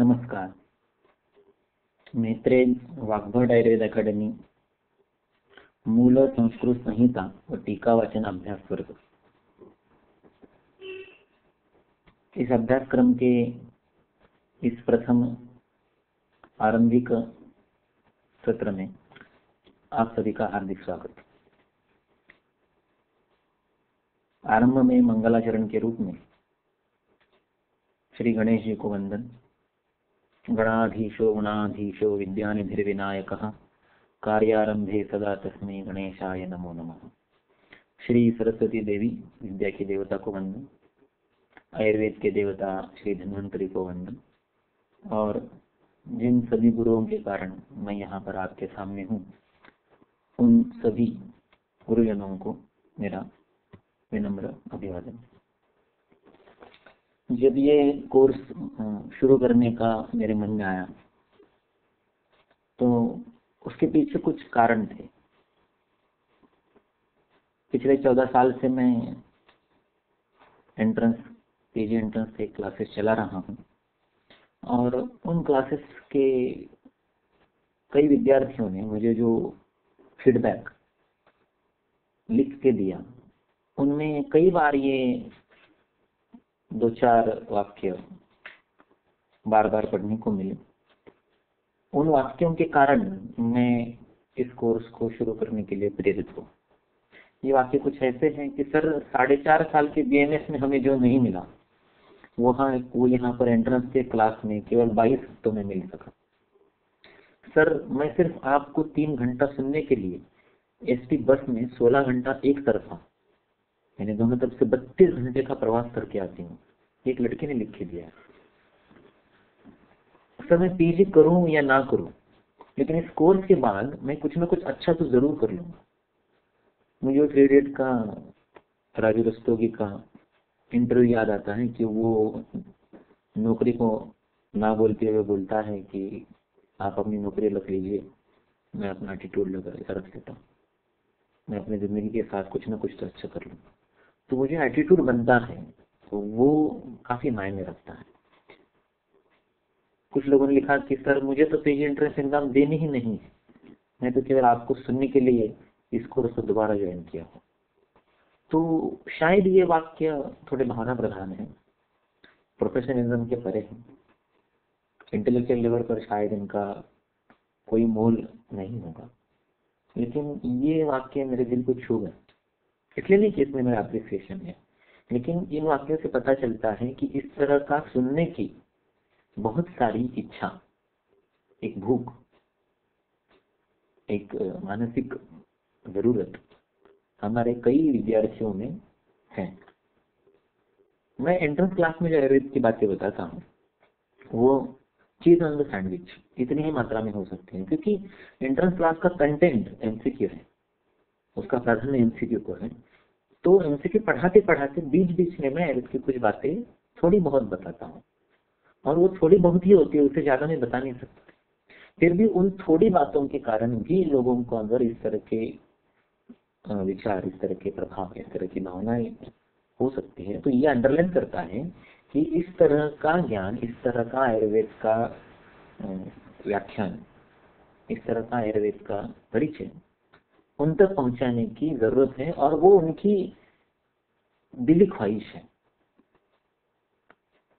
नमस्कार. मैत्रेय वाग्भट आयुर्वेद अकादमी मूल संस्कृत संहिता व टीका वाचन अभ्यास वर्ग. इस अभ्यासक्रम के इस प्रथम आरंभिक सत्र में आप सभी का हार्दिक स्वागत. आरंभ में मंगलाचरण के रूप में श्री गणेश जी को वंदन. गणाधीशो गुणाधीशो विद्यानिधिर्विनायकः कार्यारंभे सदा तस्मै गणेशाय नमो नमः. श्री सरस्वती देवी विद्या की देवता को वंदन. आयुर्वेद के देवता श्री धन्वंतरी को वंदन. और जिन सभी गुरुओं के कारण मैं यहाँ पर आपके सामने हूँ, उन सभी गुरुजनों को मेरा विनम्र अभिवादन. जब ये कोर्स शुरू करने का मेरे मन में आया तो उसके पीछे कुछ कारण थे. पिछले 14 साल से मैं पीजी एंट्रेंस के क्लासेस चला रहा हूँ और उन क्लासेस के कई विद्यार्थियों ने मुझे जो फीडबैक लिख के दिया, उनमें कई बार ये 2-4 वाक्य बार बार पढ़ने को मिले. उन वाक्यों के कारण मैं इस कोर्स को शुरू करने के लिए प्रेरित हूँ. ये वाक्य कुछ ऐसे हैं कि सर 4.5 साल के बीएमएस में हमें जो नहीं मिला वो यहाँ पर एंट्रेंस के क्लास में केवल 22 हफ्तों में मिल सका. सर मैं सिर्फ आपको 3 घंटा सुनने के लिए एसटी बस में 16 घंटा एक तरफा, मैंने दोनों तरफ से 32 घंटे का प्रवास करके आती हूँ. एक लड़के ने लिख के दिया. सर मैं पीजी करूं या ना करूं, लेकिन इस कोर्स के बाद मैं कुछ ना कुछ अच्छा तो जरूर कर लूंगा. मुझे 3 इडियट का राजू रस्तोगी का इंटरव्यू याद आता है कि वो नौकरी को ना बोलते हुए बोलता है कि आप अपनी नौकरी रख लीजिए, मैं अपना एटीट्यूड रख लेता हूँ, मैं अपनी जिंदगी के साथ कुछ ना कुछ तो अच्छा कर लूंगा. तो वो जो एटीट्यूड बनता है तो वो काफी मायने रखता है. कुछ लोगों ने लिखा कि सर मुझे तो पीजी एंट्रेंस एग्जाम देनी ही नहीं है, मैं तो केवल आपको सुनने के लिए इस कोर्स को दोबारा ज्वाइन किया हूँ. तो शायद ये वाक्य थोड़े भावना प्रधान है, प्रोफेशनलिज्म के परे है. इंटेलेक्चुअल लेवल पर शायद इनका कोई मोल नहीं होगा, लेकिन ये वाक्य मेरे दिल को छू गए. इसलिए नहीं कि इसमें मेरा अप्रिसिएशन है, लेकिन इन वाक्यों से पता चलता है कि इस तरह का सुनने की बहुत सारी इच्छा, एक भूख, एक मानसिक जरूरत हमारे कई विद्यार्थियों में है. मैं एंट्रेंस क्लास में जो आयुर्वेद की बातें बताता हूँ वो चीज ऑन द सैंडविच इतनी ही मात्रा में हो सकती है, क्योंकि एंट्रेंस क्लास का कंटेंट एमसीक्यू है, उसका प्राधान्य एमसीक्यू को है. तो एमसीक्यू पढ़ाते पढ़ाते बीच बीच में मैं आयुर्वेद की कुछ बातें थोड़ी बहुत बताता हूँ, और वो थोड़ी बहुत ही होती है, उससे ज्यादा मैं बता नहीं सकता. फिर भी उन थोड़ी बातों के कारण भी लोगों को अगर इस तरह के विचार, इस तरह के प्रभाव, इस तरह की भावनाएं हो सकती है, तो ये अंडरलाइन करता है कि इस तरह का ज्ञान, इस तरह का आयुर्वेद का व्याख्यान, इस तरह का आयुर्वेद का परिचय उन तक पहुंचाने की जरूरत है, और वो उनकी दिली ख्वाहिश है.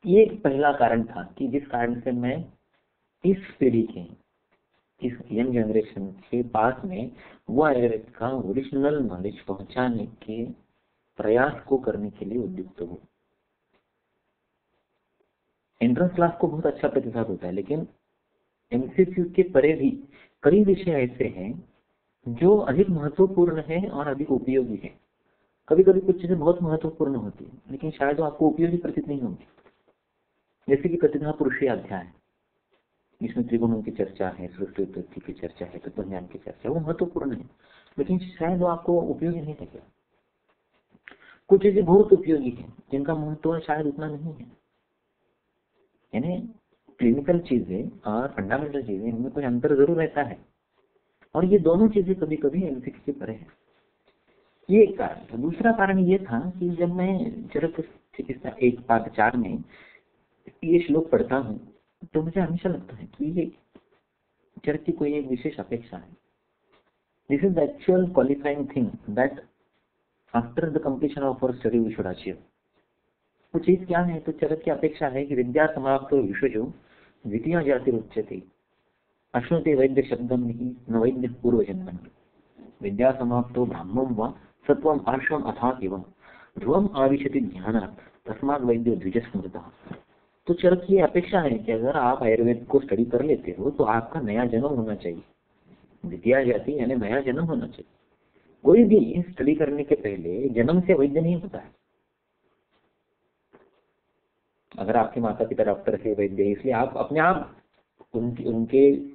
ये पहला कारण था कि जिस कारण से मैं इस पीढ़ी के, इस यंग जनरेशन के पास में वो आयुर्वेद का ओरिजिनल नॉलेज पहुंचाने के प्रयास को करने के लिए उद्युक्त हूँ. एंट्रेंस क्लास को बहुत अच्छा प्रतिसाद होता है, लेकिन एमसीक्यू के परे भी कई विषय ऐसे हैं जो अधिक महत्वपूर्ण है और अधिक उपयोगी है. कभी कभी कुछ चीजें बहुत महत्वपूर्ण होती है, लेकिन शायद वो आपको उपयोगी प्रतीत नहीं होगी. जैसे कि प्रतिभा पुरुषीय अध्याय, इसमें त्रिगुणों की चर्चा है, सृष्टि उत्पत्ति की चर्चा है, तत्वज्ञान की चर्चा है, वो महत्वपूर्ण है, लेकिन शायद वो आपको उपयोगी नहीं लगेगा. कुछ चीजें बहुत उपयोगी है जिनका महत्व शायद उतना नहीं है. यानी क्लिनिकल चीजें और फंडामेंटल चीजें, इनमें कोई अंतर जरूर रहता है, और ये दोनों चीजें कभी कभी एमसीक्यू के परे है. ये एक कारण था. दूसरा कारण ये था कि जब मैं चरक चिकित्सा 1 पाठ 4 में ये श्लोक पढ़ता हूँ तो मुझे हमेशा लगता है कि ये चरक की कोई एक विशेष अपेक्षा है. This is the actual qualifying thing that after the completion of our study we should achieve. वो चीज क्या है? तो चरक की अपेक्षा है कि विद्या समाप्तो विषयो द्वितीय जातिरुच्यते अश्नुते वैद्य शब्दम ही न वैद्य पूर्वजन्मन. विद्या समाप्तो ब्राह्मण व सत्वम आर्षम अथात एवं ध्रुवम आविशति ज्ञानात् तस्मात् वैद्य द्विजस्मृतः. तो चरक की अपेक्षा है कि अगर आप आयुर्वेद को स्टडी कर लेते हो तो आपका नया जन्म होना चाहिए. द्वितीय जाति यानी नया जन्म होना चाहिए. कोई भी स्टडी करने के पहले जन्म से वैद्य नहीं होता है. अगर आपके माता पिता डॉक्टर से वैद्य, इसलिए आप अपने आप उनके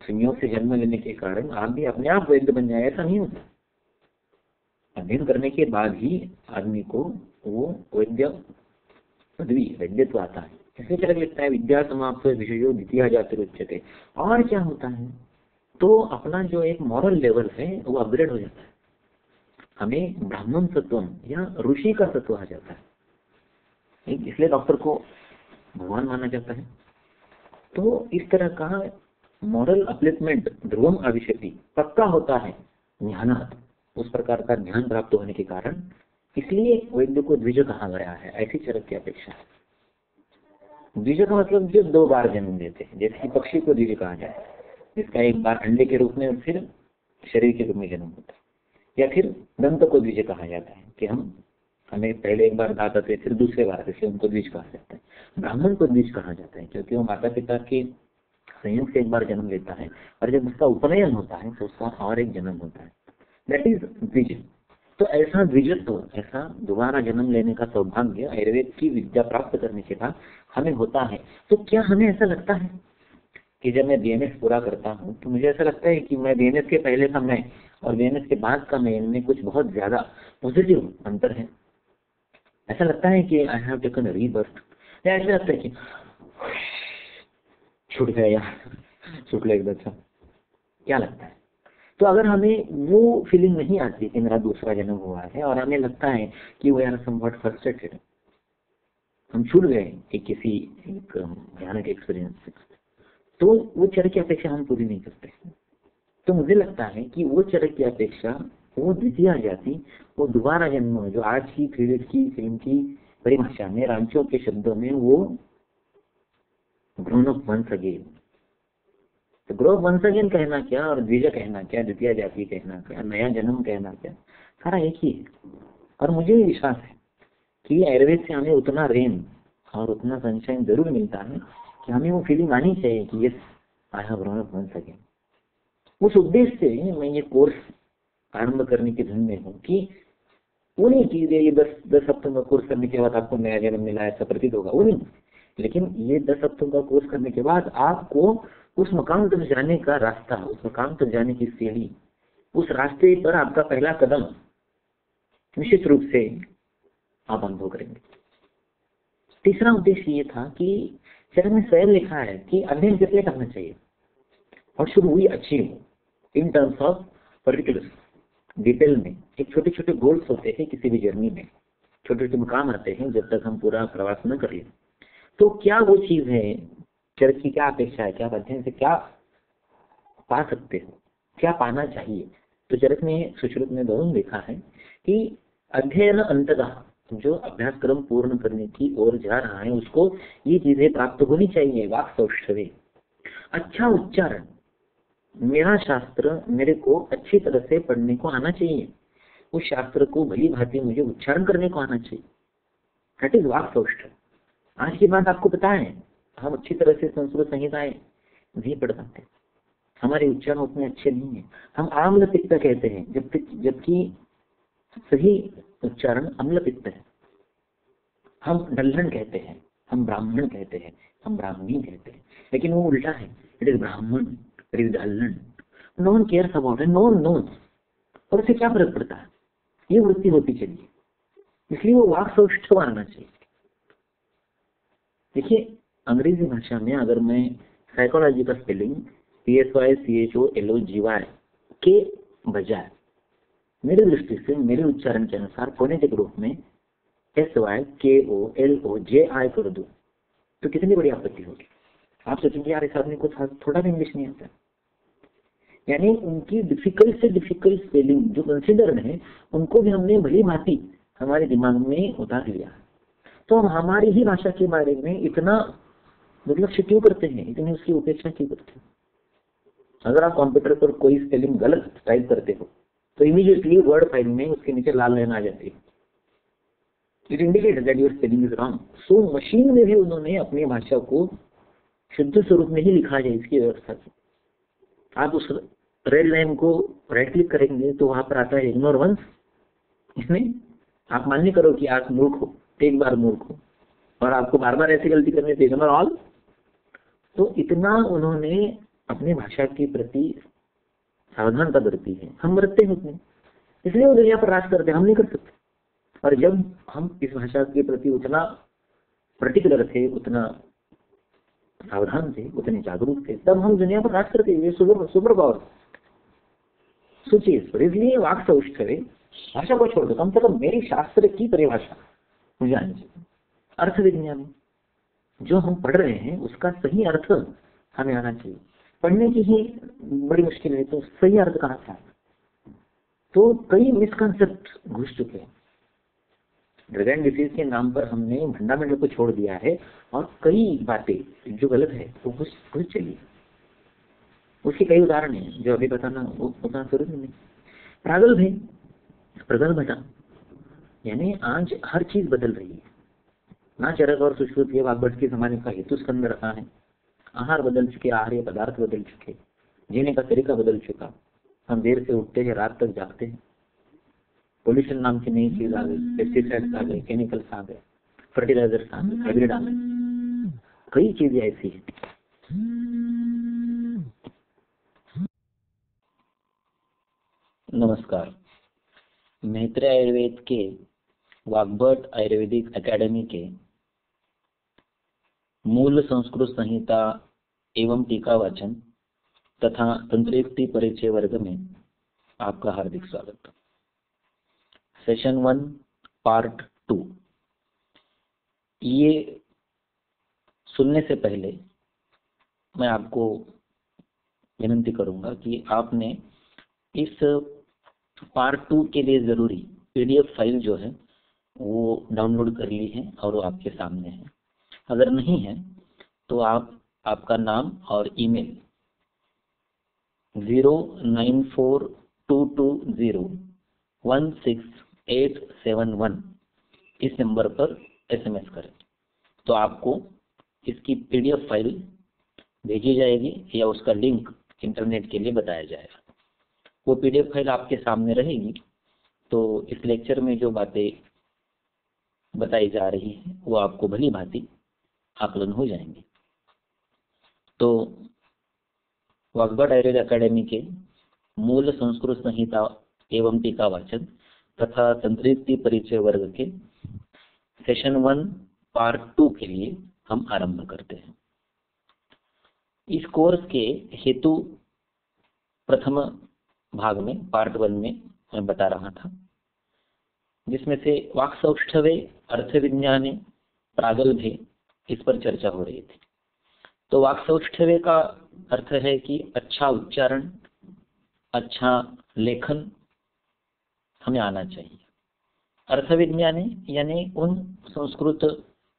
संयोग से जन्म लेने के कारण आप भी अपने आप वैद्य बन जाए, ऐसा नहीं होता. अध्ययन करने के बाद ही आदमी को वो वैद्य पदवी वैद्यत्व आता है. इसलिए चरक लिखता है विद्या समाप्त विषयो द्वितीय जातिरुच्यते. और क्या होता है? तो अपना जो एक मॉरल लेवल है वो अपग्रेड हो जाता है. हमें ब्राह्मण सत्वम या ऋषि का सत्व आ जाता है. इसलिए डॉक्टर को भगवान माना जाता है. तो इस तरह का मॉरल अपलिफ्टमेंट ध्रुवम आविशति पक्का होता है ज्ञानात्, उस प्रकार का ज्ञान प्राप्त होने के कारण. इसलिए वैद्य को द्विज कहा गया है. ऐसी चरक की अपेक्षा है. द्विज का मतलब जो 2 बार जन्म देते हैं, जैसे कि पक्षी को द्विज कहा जाए, जिसका एक बार अंडे के रूप में और फिर शरीर के रूप में जन्म होता है. या फिर दंत को द्विज कहा जाता है कि हमें पहले एक बार दांत आते फिर दूसरे बार, इसलिए उनको द्विज कहा जाता है. ब्राह्मण को द्विज कहा जाता है क्योंकि वो माता पिता के संयोग से एक बार जन्म लेता है और जब उसका उपनयन होता है तो उसका और एक जन्म होता है. दैट इज द्विज. तो ऐसा द्विजत्व, ऐसा दोबारा जन्म लेने का सौभाग्य आयुर्वेद की विद्या प्राप्त करने के बाद हमें होता है. तो क्या हमें ऐसा लगता है कि जब मैं बीएमएस पूरा करता हूँ तो मुझे ऐसा लगता है कि मैं बीएमएस के पहले का मैं और बीएमएस के बाद का मैं, इनमें कुछ बहुत ज्यादा पॉजिटिव अंतर है? ऐसा लगता है कि आई हैव टेकन रीबर्थ, या ऐसा लगता है कि छूट गया यार, छूट ले एकदम. क्या लगता है? तो अगर हमें वो फीलिंग नहीं आती कि मेरा दूसरा जन्म हुआ है और हमें लगता है कि वो यार समवॉट फ्रस्ट्रेटेड, हम छूट गए किसी एक भयानक एक्सपीरियंस से, तो वो चरक की अपेक्षा हम पूरी नहीं करते. तो मुझे लगता है कि वो चरक की अपेक्षा, वो द्वितीय जाति, वो दोबारा जन्म, जो आज की क्रेडिट की फिल्म की परिभाषा में, रांचों के शब्दों में, वो ग्रोन अप वंस अगेन. तो ग्रो अप वंस अगेन कहना क्या और द्विज कहना क्या, द्वितीय जाति कहना क्या, नया जन्म कहना क्या, सारा एक ही है. और मुझे विश्वास है कि आयुर्वेद से हमें उतना रेन और उतना सनशाइन जरूर मिलता है कि हमें वो फीलिंग आनी चाहिए कि yes I have grown up once again. उस उद्देश्य से मैं ये कोर्स आरंभ करने की धुन में हूँ कि वो नहीं कि ये 10 हफ्तों का कोर्स करने के बाद आपको नया जन्म मिला ऐसा प्रतीत होगा, वो नहीं. लेकिन ये 10 हफ्तों का कोर्स करने के बाद आपको उस मकाम तक जाने का रास्ता, उस मकाम तक जाने की सीढ़ी, उस रास्ते पर आपका पहला कदम निश्चित रूप से आप अनुभव करेंगे. तीसरा उद्देश्य ये था कि चरक में स्वयं लिखा है कि अध्ययन कितने करना चाहिए और should we achieve in terms of particular detail में. एक छोटे छोटे गोल्स होते हैं किसी भी जर्नी में, छोटे छोटे मुकाम आते हैं जब तक हम पूरा प्रवास न कर लें. तो क्या वो चीज है, चरक की क्या अपेक्षा है, क्या अध्ययन से क्या पा सकते हो, क्या पाना चाहिए? तो चरक में सुश्रुत में दोनों लिखा है कि अध्ययन अंततः, जो अभ्यासक्रम पूर्ण करने की ओर जा रहा है उसको ये चीजें प्राप्त होनी चाहिए. वाक् सौष्ठवे, अच्छा उच्चारण, मेरा शास्त्र मेरे को अच्छी तरह से पढ़ने को आना चाहिए, उस शास्त्र को भली भांति मुझे उच्चारण करने को आना चाहिए. दैट इज वाक् सौष्ठव. आज की बात आपको पता है, हम अच्छी तरह से संस्कृत संहिताएं नहीं पढ़ पाते, हमारे उच्चारण उतने अच्छे नहीं है. हम आम्ल पित्त कहते हैं जबकि सही उच्चारण अम्ल पित्त है. हम डल्हन कहते हैं, हम ब्राह्मण कहते हैं, हम ब्राह्मणी कहते हैं, लेकिन वो उल्टा है. It is Brahmin, it is डल्हन. No one cares about it, no one knows. और उससे क्या फर्क पड़ता है? ये वृत्ति होती चलिए, इसलिए वो वाक् सौष्ठव आना चाहिए. देखिए अंग्रेजी भाषा में अगर मैं साइकोलॉजी का स्पेलिंग PSYCHOLOGY के बजाय मेरी दृष्टि से, मेरे उच्चारण के अनुसार फोनेटिक रूप में SYKOLOJI कर दूं तो कितनी बड़ी आपत्ति होगी। आप सोचेंगे यार इस आदमी को थोड़ा भी इंग्लिश नहीं आता। यानी उनकी डिफिकल्ट से डिफिकल्ट स्पेलिंग जो कंसिडर्ड है उनको भी हमने भली भांति हमारे दिमाग में उतार लिया। तो हम हमारी ही भाषा के बारे में इतना दुर्लक्ष्य क्यों करते हैं, इतनी उसकी उपेक्षा क्यों करते हैं। अगर आप कंप्यूटर पर कोई स्पेलिंग गलत टाइप करते हो तो इमीडिएटली वर्ड फाइल में उसके नीचे लाल लाइन आ जाती है, it indicates that your spelling is wrong. So machine में भी उन्होंने अपनी भाषा को शुद्ध स्वरूप में ही लिखा है इसकी व्यवस्था की। आप उस रेड लाइन को राइट क्लिक करेंगे तो वहां पर आता है इग्नोर वंस। इसमें आप मान्य करो कि आप मूर्ख हो, एक बार मूर्ख हो, और आपको बार बार ऐसी गलती करनी चाहिए इग्नोर ऑल। तो इतना उन्होंने अपनी भाषा के प्रति सावधानता बरती है। हम बरतते हैं उतने, इसलिए वो दुनिया पर राज करते हैं, हम नहीं कर सकते। और जब हम इस भाषा के प्रति उतना पर्टिकुलर थे, उतना सावधान थे, उतने जागरूक थे, तब हम दुनिया पर राज करते हैं। ये सुपर पावर सोचिए। इसलिए वाक् सौष्ठवे, भाषा को छोड़कर कम से कम मेरी शास्त्र की परिभाषा मुझे आनी चाहिए। अर्थ विज्ञान जो हम पढ़ रहे हैं उसका सही अर्थ हमें आना चाहिए। पढ़ने की ही बड़ी मुश्किल है तो सही अर्थ कहाँ से आए। तो कई मिसकंसेप्ट घुस चुके हैं। ड्रग एंड डिसीज के नाम पर हमने फंडामेंटल को छोड़ दिया है और कई बातें जो गलत है वो घुस चली। उसके कई उदाहरण हैं जो अभी बताना उतना जरूरी नहीं। प्रागल्भ है, प्रगल्भता, यानी आज हर चीज बदल रही है। ना चरक और सुश्रुत ये वाग्भट के जमाने का हेतु स्कंद रखा है। आहार बदल चुके, आहार्य पदार्थ बदल चुके, जीने का तरीका बदल चुका। हम देर से उठते हैं, रात तक जागते हैं। पोल्यूशन नाम की नई चीज आ गई, पेस्टिसाइड्स आ गए, केमिकल्स आ गए, फर्टिलाइजर्स आ गए, हाइब्रिड आ गए, कई चीजें ऐसी है। नमस्कार। मैत्रेय आयुर्वेद के वाग्भट आयुर्वेदिक एकेडमी के मूल संस्कृत संहिता एवं टीका वाचन तथा तंत्रोक्ति परिचय वर्ग में आपका हार्दिक स्वागत। Session 1 part 2। ये सुनने से पहले मैं आपको विनती करूंगा कि आपने इस पार्ट 2 के लिए जरूरी पीडीएफ फाइल जो है वो डाउनलोड कर ली है और वो आपके सामने है। अगर नहीं है तो आप आपका नाम और ईमेल 09422016871 इस नंबर पर एसएमएस करें तो आपको इसकी पीडीएफ फाइल भेजी जाएगी या उसका लिंक इंटरनेट के लिए बताया जाएगा। वो पीडीएफ फाइल आपके सामने रहेगी तो इस लेक्चर में जो बातें बताई जा रही है वो आपको भली भांति आकलन हो जाएंगे। तो वाग्भट आयुर्वेद एकेडमी के मूल संस्कृत संहिता एवं टीका वाचन तथा तंत्रोक्ति परिचय वर्ग के सेशन 1 पार्ट 2 के लिए हम आरंभ करते हैं। इस कोर्स के हेतु प्रथम भाग में पार्ट 1 में मैं बता रहा था, जिसमें से वाक् सौष्ठवे, अर्थ विज्ञाने, प्रागल्भे इस पर चर्चा हो रही थी। तो वाक् सौष्ठवे का अर्थ है कि अच्छा उच्चारण, अच्छा लेखन हमें आना चाहिए। अर्थ विज्ञाने यानी उन संस्कृत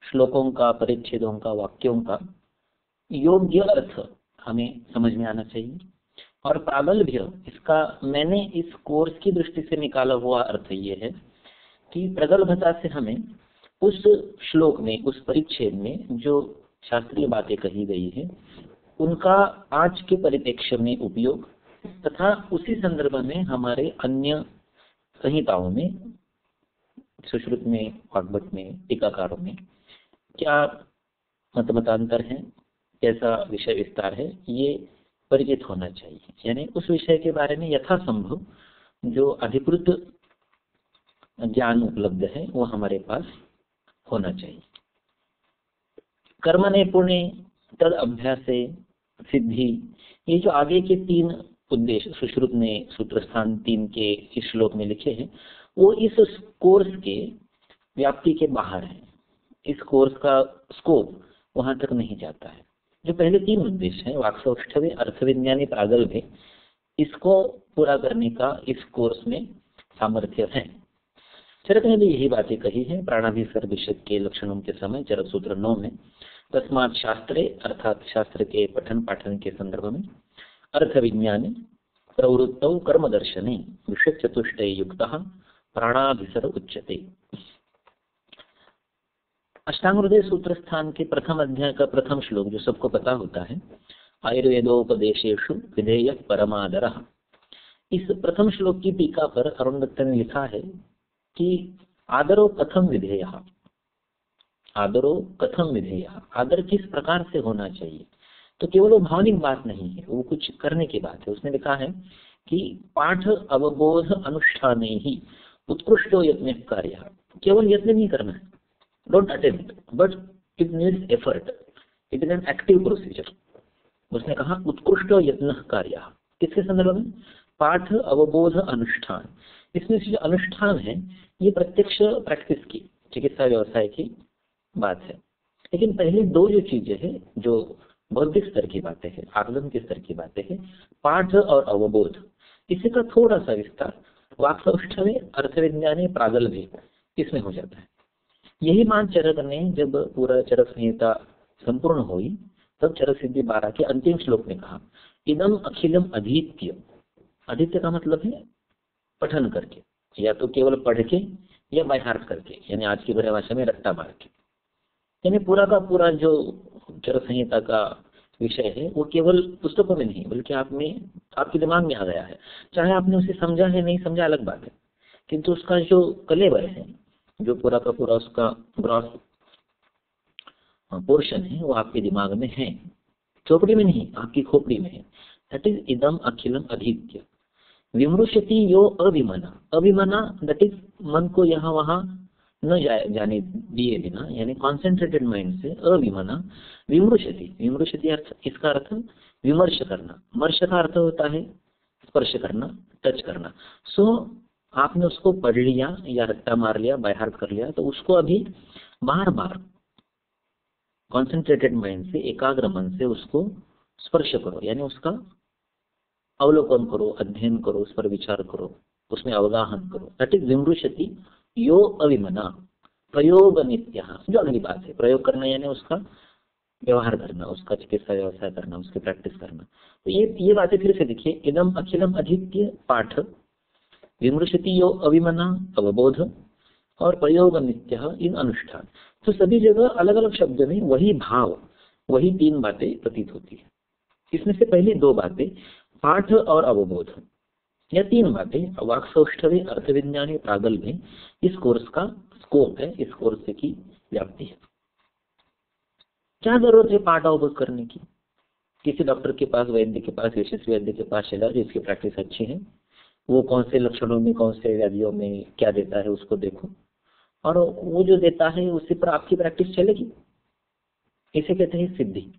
श्लोकों का, परिच्छेदों का, वाक्यों का योग्य अर्थ हमें समझ में आना चाहिए। और प्रागल्भ्य, इसका मैंने इस कोर्स की दृष्टि से निकाला हुआ अर्थ ये है कि प्रगल्भता से हमें उस श्लोक में, उस परिच्छेद में जो शास्त्रीय बातें कही गई है उनका आज के परिप्रेक्ष्य में उपयोग तथा उसी संदर्भ में हमारे अन्य संहिताओं में, सुश्रुत में, वाग्भट में, टीकाकारों में क्या मतमतांतर है, कैसा विषय विस्तार है, ये परिचित होना चाहिए। यानी उस विषय के बारे में यथासंभव जो अधिकृत ज्ञान उपलब्ध है वो हमारे पास होना चाहिए। कर्म नैपुण्य, तद अभ्यासे, सिद्धि, ये जो आगे के 3 उद्देश्य सुश्रुत ने सूत्र स्थान 3 के इस श्लोक में लिखे हैं वो इस कोर्स के व्याप्ति के बाहर है। इस कोर्स का स्कोप वहां तक नहीं जाता है। जो पहले 3 उद्देश्य है, वाक्सौष्ठवे, अर्थविज्ञानी, प्रागल्भ्य, इसको पूरा करने का इस कोर्स में सामर्थ्य है। चरक ने भी यही बातें कही है प्राणाभिसर्ग विषय के लक्षणों के समय चरक सूत्र 9 में। तस्मात् शास्त्रे, अर्थात शास्त्र के पठन पाठन के संदर्भ में, अर्थ विज्ञाने प्रवृत्तौ कर्म दर्शने विषय चतुष्टय युक्तः प्राणाभिसर्ग उच्यते। अष्टांग हृदय सूत्र स्थान के प्रथम अध्याय का प्रथम श्लोक जो सबको पता होता है, आयुर्वेदोपदेशेषु विधेय परमादरः। इस प्रथम श्लोक की टीका पर अरुण दत्त ने लिखा है कि आदरो कथम विधेय, आदरो कथम विधेय, आदर किस प्रकार से होना चाहिए। तो केवल वो भावनिक बात नहीं है, वो कुछ करने की बात है। उसने लिखा है कि पाठ अवबोध अनुष्ठान ही उत्कृष्टो यत्न कार्य। केवल यत्न नहीं करना है, don't attempt, but it needs effort, it is an active procedure. उसने कहा उत्कृष्टो यत्न कार्य, किसके संदर्भ में, पाठ अवबोध अनुष्ठान। इसमें जो अनुष्ठान है ये प्रत्यक्ष प्रैक्टिस की, चिकित्सा व्यवसाय की बात है। लेकिन पहले 2 जो चीजें हैं, जो बौद्धिक स्तर की बातें हैं, आकलन के स्तर की बातें हैं, पाठ और अवबोध, इसी का थोड़ा सा विस्तार वाक्सौष्ठवे, अर्थविज्ञाने, प्रागल्भ्य, इसमें हो जाता है। यही मान चरक ने जब पूरा चरक संहिता संपूर्ण हुई तब चरक सिद्धि 12 के अंतिम श्लोक में कहा, इदम अखिलम अधीत्य। अधीत्य का मतलब है पठन करके, या तो केवल पढ़ के या बायहार्ट करके, यानी आज की भाषा में रट्टा मार के। यानी पूरा का पूरा जो चरक संहिता का विषय है वो केवल पुस्तकों में नहीं बल्कि आप में, आपके दिमाग में आ गया है। चाहे आपने उसे समझा है नहीं समझा अलग बात है, किंतु उसका जो कलेवर है, जो पूरा का पूरा उसका ग्रॉस पोर्शन है वो आपके दिमाग में है, चौपड़ी में नहीं, आपकी खोपड़ी में है। दैट इज इदम अखिलम अधीत्य। विमृशति यो अभिमना, अभिमना दैट इज मन को यहाँ वहां न जाने दिए बिना, यानी कॉन्सेंट्रेटेड माइंड से, अभिमना विमृशति। विमृशति अर्थ, इसका अर्थ विमर्श करना। मर्श का अर्थ होता है स्पर्श करना, टच करना। सो आपने उसको पढ़ लिया या रट्टा मार लिया, बायहार्ट कर लिया, तो उसको अभी बार बार कॉन्सेंट्रेटेड माइंड से, एकाग्र मन से उसको स्पर्श करो, यानी उसका अवलोकन करो, अध्ययन करो, उस पर विचार करो, उसमें अवगाहन करो। दैट इज विमृशति यो अविमना। प्रयोग नित्य, जो अगली बात है, प्रयोग करना यानी उसका व्यवहार करना, उसका चिकित्सा व्यवसाय करना, उसकी प्रैक्टिस करना। तो ये बातें फिर से देखिए, इदम अखिलम अधीत्य, पाठ, विमृशति यो अविमना, अवबोध, और प्रयोग नित्य, इन अनुष्ठान। तो सभी जगह अलग अलग शब्द में वही भाव, वही 3 बातें प्रतीत होती है। इसमें से पहली 2 बातें, पाठ और अवबोध, या 3 बातें वाक्सौष्ठवे, अर्थविज्ञानी, प्रागल्भ्य, इस कोर्स का स्कोप है, इस कोर्स की व्याप्ति है। क्या जरूरत है पाठ अवबोध करने की? किसी डॉक्टर के पास, वैद्य के पास, विशेष वैद्य के पास चला, जिसकी प्रैक्टिस अच्छी है, वो कौन से लक्षणों में, कौन से व्याधियों में क्या देता है उसको देखो, और वो जो देता है उसी पर आपकी प्रैक्टिस चलेगी। इसे कहते हैं सिद्धि।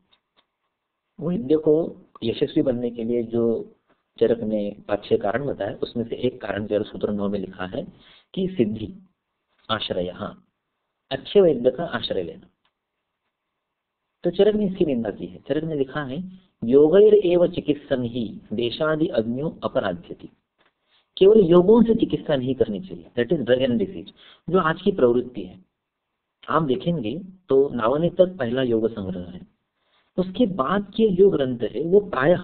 वैद्य को यशस्वी बनने के लिए जो चरक ने 5-6 कारण बताया, उसमें से एक कारण चरक सूत्र 9 में लिखा है कि सिद्धि, आश्रय, हाँ, अच्छे वैद्य का आश्रय लेना। तो चरक ने इसकी निंदा की है। चरक ने लिखा है, योगैर एव चिकित्सन ही देशादि अग्न्यो अपराध्यति। केवल योगों से चिकित्सा नहीं करनी चाहिए, that is drug and disease, जो आज की प्रवृत्ति है। आप देखेंगे तो नावनी तक पहला योग संग्रह है, उसके बाद के जो ग्रंथ है वो प्रायः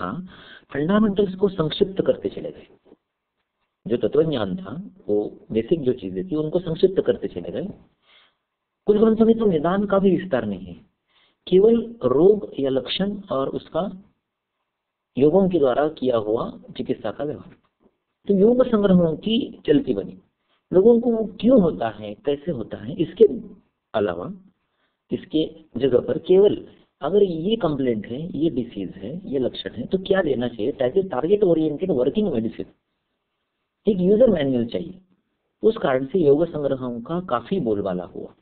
फंडामेंटल्स को संक्षिप्त करते चले गए। जो तत्वज्ञान था, वो बेसिक जो चीजें थी उनको संक्षिप्त करते चले गए। कुछ ग्रंथों में तो निदान का भी विस्तार नहीं है, केवल रोग या लक्षण और उसका योगों के द्वारा किया हुआ चिकित्सा का व्यवहार। तो योग संग्रहों की चलती बनी, लोगों को क्यों होता है, कैसे होता है, इसके अलावा इसके जगह पर केवल अगर ये कंप्लेंट है, ये डिसीज है, ये लक्षण है, तो क्या देना चाहिए, टारगेट ओरिएंटेड वर्किंग मेडिसिन, एक यूजर मैनुअल चाहिए। उस कारण से योग संग्रहों का काफी बोलबाला हुआ,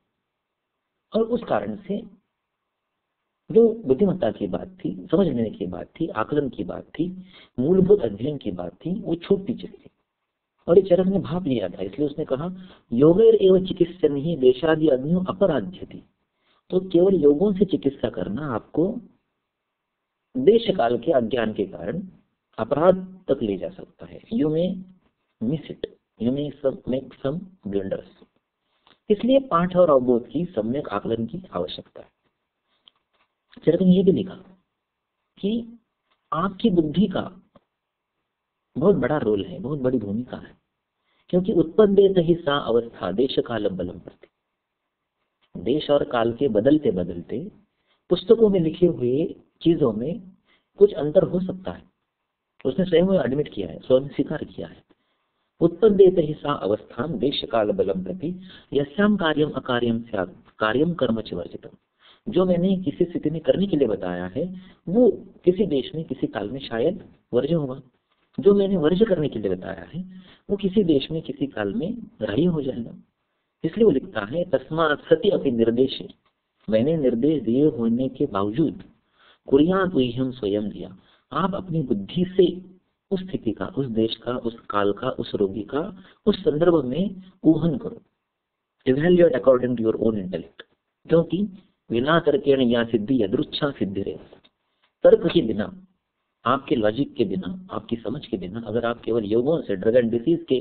और उस कारण से जो बुद्धिमत्ता की बात थी, समझने की बात थी, आकलन की बात थी, मूलभूत अध्ययन की बात थी, वो छूटती चली। और ये चरक ने भाप लिया था, इसलिए उसने कहा, योगैर एवं चिकित्सन ही देशादि अग्न्यो अपराध्यति। तो केवल योगों से चिकित्सा करना आपको देश काल के अज्ञान के कारण अपराध तक ले जा सकता है। You may miss it, you may make some blunders. इसलिए पाठ और अवबोध की सम्यक आकलन की आवश्यकता है। चरक ने ये भी लिखा कि आपकी बुद्धि का बहुत बड़ा रोल है, बहुत बड़ी भूमिका है, क्योंकि उत्पन्नेत ही सा अवस्था देश काल बलम प्रति। देश और काल के बदलते बदलते पुस्तकों में लिखे हुए चीजों में कुछ अंतर हो सकता है। उसने स्वयं एडमिट किया है, स्वयं स्वीकार किया है। उत्पन्नेत ही सा अवस्था देश काल बलम प्रति यस्याम कार्यम अकार्यम स्यात् कार्यम कर्म च वर्जितम्। जो मैंने किसी स्थिति में करने के लिए बताया है वो किसी देश में किसी काल में शायद वर्ज्य होगा। जो मैंने वर्ज्य करने के लिए बताया है वो किसी देश में किसी काल में ग्राह्य हो जाएगा। इसलिए वो लिखता है तस्मात् सति अपि निर्देशे, मैंने निर्देश दिए होने के बावजूद कुर्यात् गुह्यं स्वयं दिया, आप अपनी बुद्धि से उस स्थिति का, उस देश का, उस काल का, उस रोगी का उस संदर्भ में ऊहन करो। Evaluate according to your own intellect, क्योंकि बिना तर्केण या सिद्धि यदृच्छा सिद्धि रहे। तर्क के बिना, आपके लॉजिक के बिना, आपकी समझ के बिना अगर आप केवल योगों से ड्रग एंड डिसीज के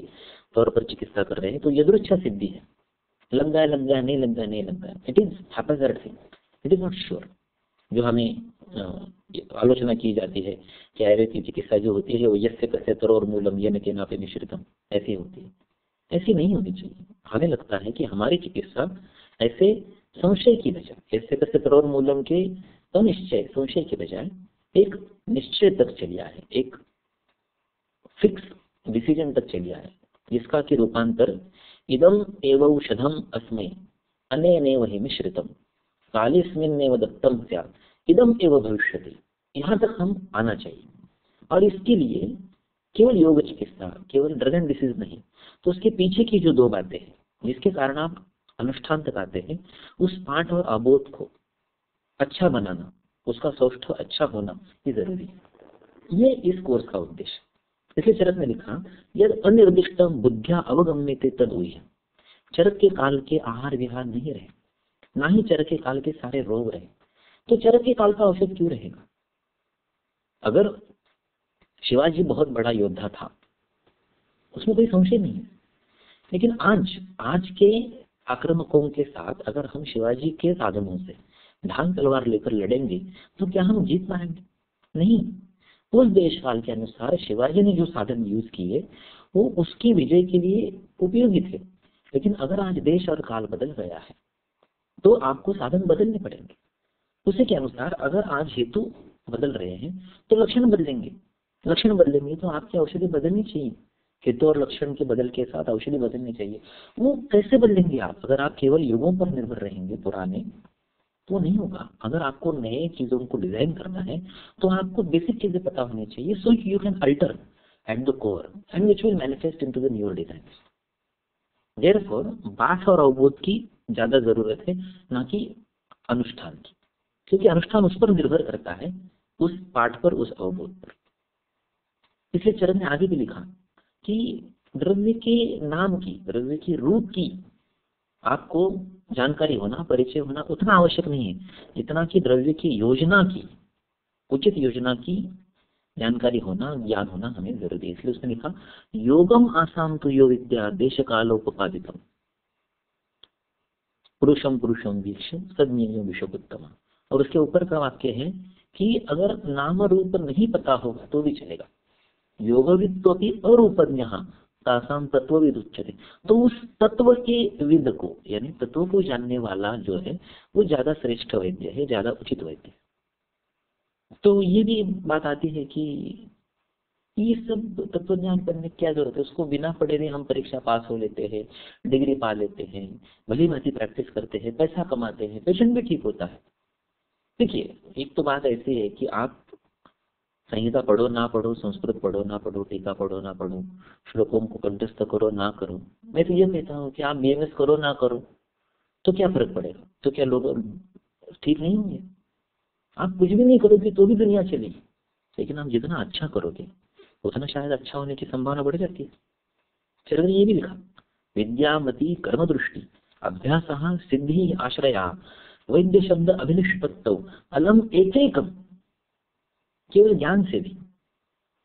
तौर पर चिकित्सा कर रहे हैं तो यदृच्छा सिद्धि है। लग गया लग गया, नहीं लग गया नहीं लग गया, it is happenstance thing, it is not sure. जो हमें आलोचना की जाती है कि आयुर्वेद की चिकित्सा जो होती है वो यस्य कस्य तरोर मूलम येन केनापि मिश्रितम, ऐसी होती है। ऐसी नहीं होनी चाहिए। हमें लगता है कि हमारी चिकित्सा ऐसे संशय की बजाय, यस्य कस्य तरोर मूलम के अनिश्चय संशय के बजाय एक निश्चय तक चलिया है, एक फिक्स डिसीजन तक चलिया है, जिसका कि रूपांतर इदम एव औषधम अस्मै अनेनेव हि मिश्रितम कालेस्मिन्नेव दत्तम स्यात् इदम एव भविष्यति। यहाँ तक हम आना चाहिए। और इसके लिए केवल योग चिकित्सा, केवल ड्रग एंड डिसीज नहीं, तो उसके पीछे की जो दो बातें हैं जिसके कारण आप अनुष्ठान तक आते हैं, उस पाठ और अबोध को अच्छा बनाना, उसका सौष्ठव अच्छा होना ये जरूरी है। ये इस कोर्स का उद्देश्य। इसलिए चरक ने लिखा यद अनिर्दिष्ट बुद्धिया अवगम्यते तद ऊह्य। चरक के काल के आहार विहार नहीं रहे, ना ही चरक के काल के सारे रोग रहे, तो चरक के काल का औषध क्यों रहेगा? अगर शिवाजी बहुत बड़ा योद्धा था उसमें कोई संशय नहीं है, लेकिन आज के आक्रामकों के साथ अगर हम शिवाजी के साधनों से ढाल तलवार लेकर लड़ेंगे तो क्या हम जीत पाएंगे? नहीं। उस देश काल के अनुसार शिवाजी ने जो साधन यूज किए वो उसकी विजय के लिए उपयोगी थे। लेकिन अगर आज देश और काल बदल गया है तो आपको साधन बदलने पड़ेंगे। उसी के अनुसार अगर आज हेतु बदल रहे हैं तो लक्षण बदलेंगे, लक्षण बदलेंगे तो आपकी औषधि बदलनी चाहिए। हेतु और लक्षण के बदल के साथ औषधि बदलनी चाहिए। वो कैसे बदलेंगे आप? अगर आप केवल युगों पर निर्भर रहेंगे पुराने, तो नहीं होगा। अगर आपको नए चीजों को डिजाइन करना है तो आपको बेसिक चीजें पता होनी चाहिए, so you can alter at the core and which will manifest into the newer designs. Therefore पाठ और अवबोध की ज्यादा जरूरत है, ना कि अनुष्ठान की, क्योंकि अनुष्ठान उस पर निर्भर करता है, उस पाठ पर, उस अवबोध पर। इसलिए चरक ने आगे भी लिखा कि द्रव्य के नाम की, द्रव्य की रूप की आपको जानकारी होना, परिचय होना उतना आवश्यक नहीं है जितना कि द्रव्य की योजना की, उचित योजना की जानकारी होना, ज्ञान होना हमें जरूरी है। इसलिए उसने लिखा योगम आसाम तो यो विद्या देश कालोपपादितम पुरुषम पुरुषम वीक्षम सद्ज्ञेयो विश्वोत्तम। और उसके ऊपर का वाक्य है कि अगर नाम रूप नहीं पता होगा तो भी चलेगा। योगविद्वपि अरूपज्ञः तासाम तत्वविद उच्यते। तो उस तत्व के विद को, यानी तत्व को जानने वाला जो है वो ज्यादा श्रेष्ठ वैद्य है, ज्यादा उचित वैद्य है। तो ये भी बात आती है कि ये सब तत्व ज्ञान करने की क्या जरूरत है? उसको बिना पढ़े भी हम परीक्षा पास हो लेते हैं, डिग्री पा लेते हैं, भली भांति प्रैक्टिस करते हैं, पैसा कमाते हैं, पेशेंट भी ठीक होता है। देखिए, एक तो बात ऐसी है कि आप संहिता पढ़ो ना पढ़ो, संस्कृत पढ़ो ना पढ़ो, टीका पढ़ो ना पढ़ो, श्लोकों को कंठस्थ करो ना करो, मैं तो ये कहता हूँ कि आप बीएमएस करो ना करो तो क्या फर्क पड़ेगा? तो क्या लोग ठीक नहीं होंगे? आप कुछ भी नहीं करोगे तो भी दुनिया चलेगी, लेकिन आप जितना अच्छा करोगे उतना शायद अच्छा होने की संभावना बढ़ जाती है। चरक ने ये भी लिखा विद्यामती कर्म दृष्टि अभ्यास सिद्धि आश्रया वैद्य शब्द अभिनिष्पत्तौ अलम एक एकम, केवल ज्ञान से भी,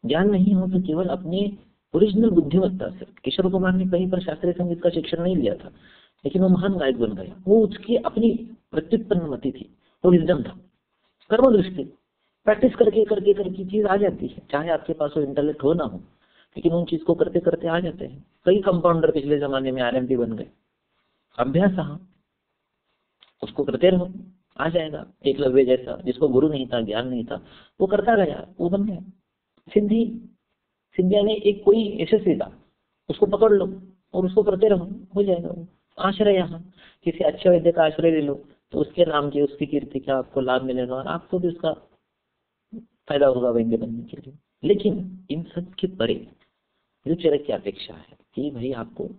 ज्ञान नहीं हो तो केवल अपने ओरिजिनल बुद्धिमत्ता से। किशोर कुमार ने कहीं पर शास्त्रीय संगीत का शिक्षण नहीं लिया था, लेकिन वो महान गायक बन गया। वो उसकी अपनी प्रत्युत्पन्न मति थी, वो विजडम था, कर्म दृष्टि। प्रैक्टिस करके करके करके चीज आ जाती है, चाहे आपके पास वो इंटेलेक्ट हो ना हो, लेकिन उन चीज को करते करते आ जाते हैं। कई कंपाउंडर पिछले जमाने में RMP बन गए। अभ्यास उसको करते रहो, आ जाएगा। एकलव्य जैसा, जिसको गुरु नहीं था, ज्ञान नहीं था, वो करता गया, वो बन गया। सिंधिया ने एक कोई यशस्वी था, उसको पकड़ लो और उसको करते रहो, हो जाएगा वो। आश्रय, यहाँ किसी अच्छे वैद्य का आश्रय ले लो तो उसके नाम की, उसकी कीर्ति का आपको लाभ मिलेगा और आपको भी उसका फायदा होगा वैद्य बनने के लिए। लेकिन इन सब के परे जो चरक की अपेक्षा है कि भाई आपको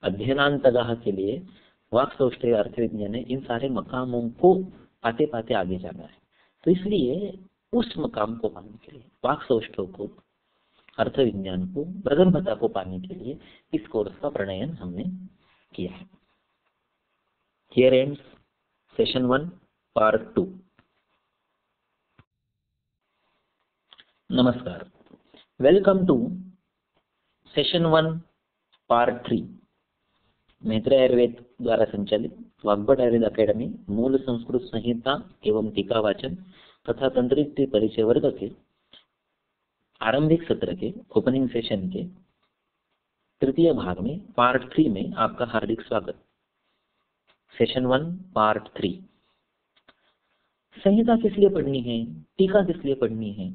अध्ययनांतगाह के लिए वाक् सौष्ठव अर्थ विज्ञान है, इन सारे मकामों को पाते पाते आगे जाना है। तो इसलिए उस मकाम को पाने के लिए, वाक् सौष्ठव को, अर्थ विज्ञान को, प्रगल्भता को पाने के लिए इस कोर्स का प्रणयन हमने किया है। Here ends session 1 part 2। नमस्कार, welcome to session 1 part 3 Maitreya Ayurveda द्वारा संचालित वाग्भट आयुर्वेद अकेडमी मूल संस्कृत संहिता एवं टीका वाचन तथा तंत्रित परिचय वर्ग के आरंभिक सत्र के ओपनिंग सेशन के तृतीय भाग में पार्ट 3 में आपका हार्दिक स्वागत। Session 1 part 3। संहिता किस लिए पढ़नी है, टीका किस लिए पढ़नी है?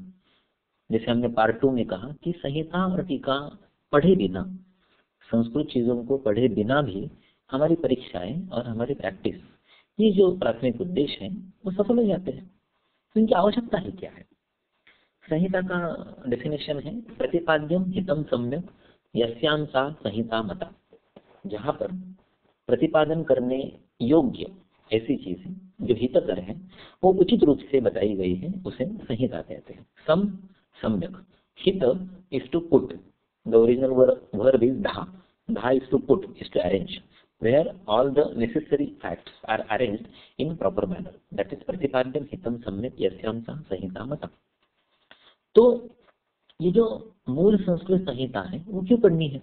जैसे हमने पार्ट 2 में कहा कि संहिता और टीका पढ़े बिना, संस्कृत चीजों को पढ़े बिना भी हमारी परीक्षाएं और हमारी प्रैक्टिस, ये जो प्राथमिक उद्देश्य है, वो सफल हो जाते हैं। तो इनकी आवश्यकता ही क्या है? संहिता का डेफिनेशन है प्रतिपाद्यम हितम सम्यक यस्यां सा संहिता मता। जहाँ पर प्रतिपादन करने योग्य ऐसी चीजें जो हितकर है, वो उचित रूप से बताई गई है, उसे संहिता कहते हैं। सम्यक, हित is to put, the original verb is dha is to put, is to arrange, where all the necessary facts are arranged in proper manner, that is प्रतिपाद्यम हितम सम्यक यस्यां सा संहिता मता। तो ये जो मूल संस्कृत संहिता है वो क्यों पढ़नी है?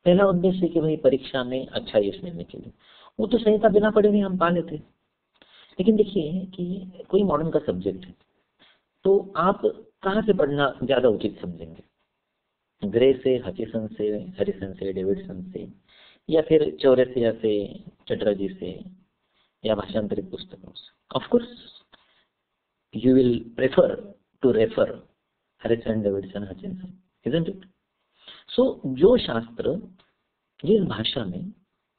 पहला उद्देश्य कि भाई परीक्षा में अच्छा यश मिलने के लिए। वो तो संहिता बिना पढ़े भी हम पा लेते। लेकिन देखिए कि कोई मॉडर्न का सब्जेक्ट है, तो आप कहाँ से पढ़ना ज्यादा उचित समझेंगे? ग्रे से, हचिसन से, हरिसन से, डेविडसन से, या फिर चौरसिया से, चटर्जी से, या भाषांतरित पुस्तकों से? Of course you will prefer to refer Harrison, Davidson, Hutchison, isn't it? So जो शास्त्र जिस भाषा में,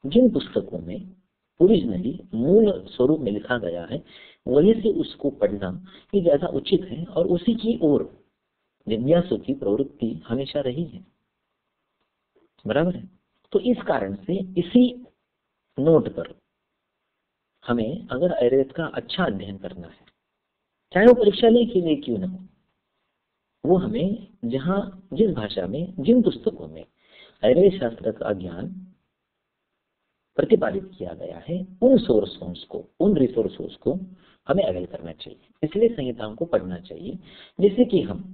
जिन पुस्तकों में ओरिजिनली मूल स्वरूप में लिखा गया है, वहीं से उसको पढ़ना ये ज्यादा उचित है, और उसी की ओर जिज्ञासु की प्रवृत्ति हमेशा रही है। बराबर है? तो इस कारण से इसी नोट पर हमें अगर आयुर्वेद का अच्छा अध्ययन करना है, चाहे वो परीक्षा ले के लिए क्यों ना हो, वो हमें जहाँ जिस भाषा में, जिन पुस्तकों में आयुर्वेद शास्त्र का ज्ञान प्रतिपादित किया गया है, उन सोर्सों को, उन रिसोर्सों को हमें अवेल करना चाहिए। इसलिए संहिताओं को पढ़ना चाहिए, जिससे कि हम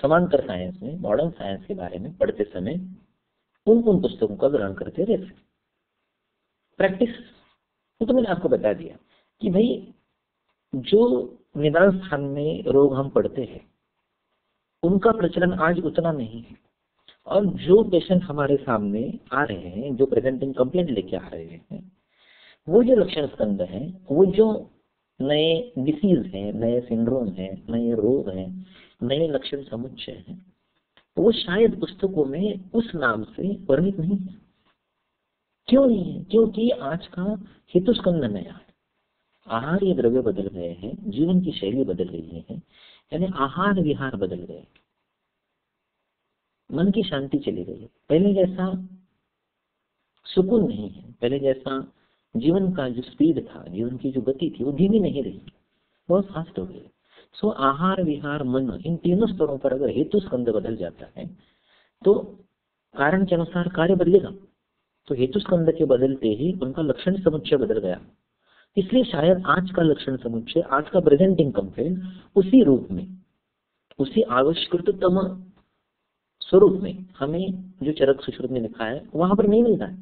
समांतर साइंस में, मॉडर्न साइंस के बारे में पढ़ते समय उन पुस्तकों का ग्रहण करते रहते। प्रैक्टिस तो मैंने आपको बता दिया कि भाई जो निदान स्थान में रोग हम पढ़ते हैं उनका प्रचलन आज उतना नहीं है, और जो पेशेंट हमारे सामने आ रहे हैं, जो प्रेजेंटिंग कंप्लेंट लेके आ रहे हैं, वो जो लक्षण स्कंद है, वो जो नए डिसीज हैं, नए सिंड्रोम हैं, नए रोग हैं, नए लक्षण समुच्चय हैं, वो शायद पुस्तकों में उस नाम से वर्णित नहीं है। क्यों नहीं है? क्योंकि आज का हेतु स्कंद नया है, आहार ये द्रव्य बदल गए हैं, जीवन की शैली बदल गई है, यानी आहार विहार बदल गए, मन की शांति चली गई है। पहले जैसा सुकून नहीं है, पहले जैसा जीवन का जो स्पीड था, जीवन की जो गति थी, वो धीमी नहीं रही, बहुत फास्ट हो गई। सो आहार विहार मन, इन तीनों स्तरों पर अगर हेतु स्कंद बदल जाता है तो कारण के अनुसार कार्य बदलेगा। तो हेतु स्कंद के बदलते ही उनका लक्षण समुच्चय बदल गया, इसलिए शायद आज का लक्षण समुच्चय, आज का प्रेजेंटिंग कंप्लेंट उसी रूप में, उसी आविष्कृततम स्वरूप में हमें जो चरक सुश्रुत में लिखा है वहां पर नहीं मिलता है।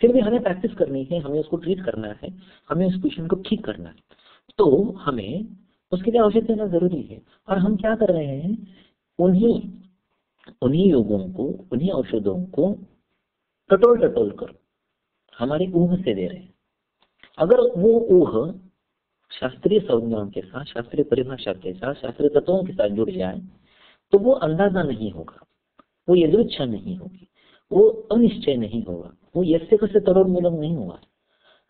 फिर भी हमें प्रैक्टिस करनी है, हमें उसको ट्रीट करना है, हमें उस पेशेंट को ठीक करना है, तो हमें उसके लिए औषध देना जरूरी है। और हम क्या कर रहे हैं, उन्हीं योगों को, उन्हीं औषधों को टटोल टटोल कर हमारी ऊह से दे रहे हैं। अगर वो ऊह शास्त्रीय संज्ञाओं के साथ, शास्त्रीय परिभाषा के साथ, शास्त्रीय तत्वों के साथ जुड़ जाए तो वो अंदाजा नहीं होगा, वो यदृच्छा नहीं होगी, वो अनिश्चय नहीं होगा, वो यस्य कस्य तरोन्मूलम नहीं होगा,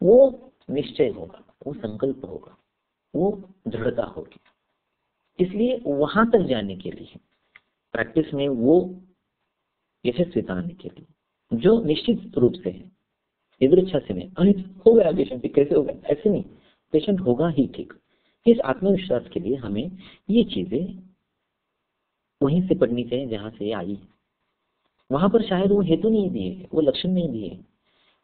वो निश्चय होगा, वो संकल्प होगा, वो दृढ़ता होगी। इसलिए वहां तक जाने के लिए प्रैक्टिस में वो यशस्विता आने के लिए जो निश्चित रूप से है, यदृच्छा से नहीं, अरे हो गया पेशेंट, कैसे हो गया, ऐसे नहीं, पेशेंट होगा ही ठीक। इस आत्मविश्वास के लिए हमें ये चीजें वहीं से पढ़नी चाहिए जहां से आई। वहां पर शायद वो हेतु नहीं दिए, वो लक्षण नहीं दिए,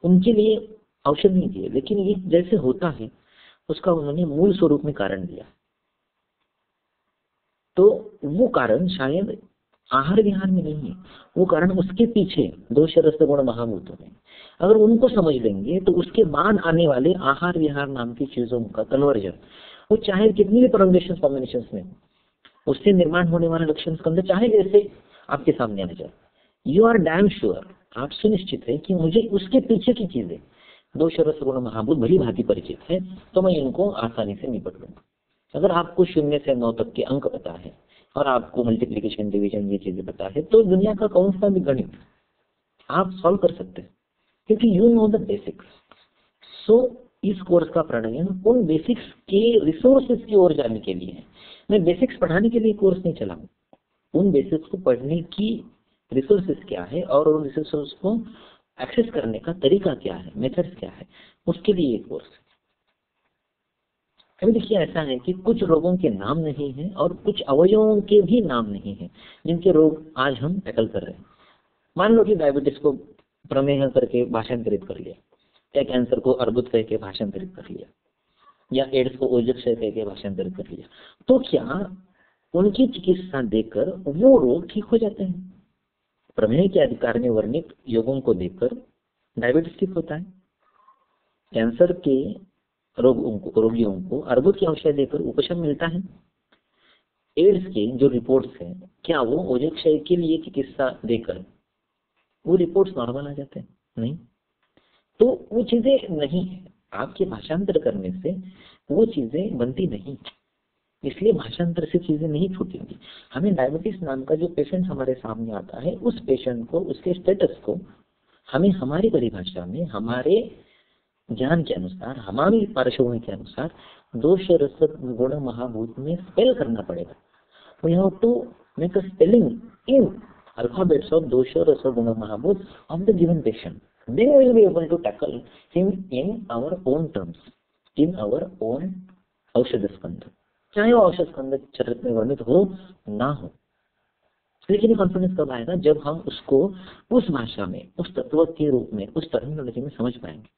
उनके लिए औषध नहीं दिए, लेकिन ये जैसे होता है उसका उन्होंने मूल स्वरूप में कारण दिया। तो वो कारण शायद आहार विहार में नहीं है, वो कारण उसके पीछे दोष रस गुण महाभूतों में। अगर उनको समझ लेंगे तो उसके बाद आने वाले आहार विहार नाम की चीजों का कन्वर्जन, वो चाहे कितनी भी परमुटेशन कॉम्बिनेशन में, उससे निर्माण होने वाले लक्षण स्कंद चाहे जैसे आपके सामने आ जाए, यू आर डैम श्योर, आप सुनिश्चित है कि मुझे उसके पीछे की चीजें दोष रस गुण महाभूत भली भांति परिचित है, तो मैं इनको आसानी से निपट लूंगा। अगर आपको 0 से 9 तक के अंक पता है और आपको मल्टीप्लिकेशन डिवीजन ये चीजें पता है, तो दुनिया का कौन सा भी गणित आप सॉल्व कर सकते हैं, क्योंकि यू नो द बेसिक्स। सो इस कोर्स का प्रणयन उन बेसिक्स के रिसोर्सेज की ओर जाने के लिए है। मैं बेसिक्स पढ़ाने के लिए कोर्स नहीं चलाऊं, उन बेसिक्स को पढ़ने की रिसोर्सेज क्या है और उन रिसोर्सेज को एक्सेस करने का तरीका क्या है, मेथड्स क्या है, उसके लिए ये कोर्स है। अभी देखिए ऐसा है कि कुछ रोगों के नाम नहीं है और कुछ अवयवों के भी नाम नहीं है जिनके रोग आज हम टैकल कर रहे हैं। मान लो कि डायबिटीज को प्रमेह करके भाषांतरित कर लिया, या कैंसर को अर्बुद कह के भाषांतरित कर लिया, या एड्स को ओजक्षय कह के भाषांतरित कर लिया, तो क्या उनकी चिकित्सा देकर वो रोग ठीक हो जाते हैं? प्रमेह के अधिकार में वर्णित योगों को देखकर डायबिटीज ठीक होता है, कैंसर के रोगियों को अर्बुद की औषधि देकर उपशम मिलता है, एड्स के जो रिपोर्ट्स हैं क्या वो ओजक्षय के लिए चिकित्सा देकर वो रिपोर्ट्स नॉर्मल आ जाते हैं? नहीं। तो वो चीजें नहीं है, आपके भाषांतर करने से वो चीजें बनती नहीं, इसलिए भाषांतर से चीजें नहीं छूटेंगी। हमें डायबिटीज नाम का जो पेशेंट हमारे सामने आता है, उस पेशेंट को, उसके स्टेटस को हमें हमारी परिभाषा में, हमारे ज्ञान के अनुसार, हमारी पार्श्वभूमि के अनुसार दोष रस गुण महाभूत में स्पेल करना पड़ेगा। We have to make a spelling in alphabets of dosha rasa guna mahabhut of the given patient. Then we will be able to tackle him in our own terms, in our own औषध स्कंद, चाहे वो औषध स्कंद चरित्र में वर्णित हो ना हो। लेकिन कॉन्फिडेंस कब आएगा? जब हम उसको उस भाषा में, उस तत्व के रूप में, उस टर्मिनोलॉजी में समझ पाएंगे।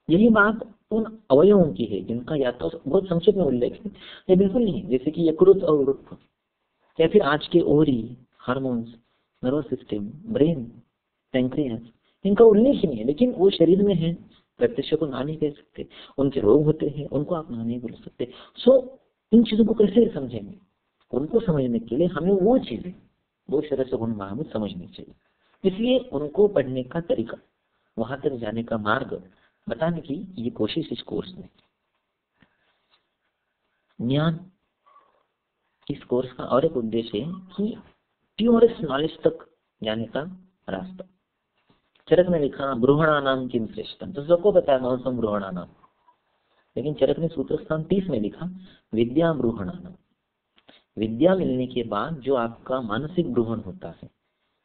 यही बात उन अवयवों की है जिनका या तो बहुत संक्षिप्त में उल्लेख है या बिल्कुल नहीं, जैसे कि यकृत और वृक्क, या फिर आज के ओरी, hormones, nervous system, brain, pancreas, इनका उल्लेख ही नहीं है। लेकिन वो शरीर में है, प्रत्यक्ष को ना नहीं कह सकते, उनके रोग होते हैं, उनको आप ना नहीं बोल सकते। सो इन चीजों को कैसे समझेंगे? उनको समझने के लिए हमें वो चीजें, वो शरस गुण महाभूत समझनी चाहिए। इसलिए उनको पढ़ने का तरीका, वहां तक जाने का मार्ग बताने की ये कोशिश इस कोर्स में। ज्ञान, इस कोर्स का और एक उद्देश्य है कि प्योरेस्ट नॉलेज तक जाने का रास्ता। चरक ने लिखा ब्रूहणा नाम किम श्रेष्ठम, तो सबको पता है मौसम ब्रूहणा नाम, लेकिन चरक ने सूत्र स्थान 30 में लिखा विद्या ब्रूहणा नाम। विद्या मिलने के बाद जो आपका मानसिक ब्रूहण होता है,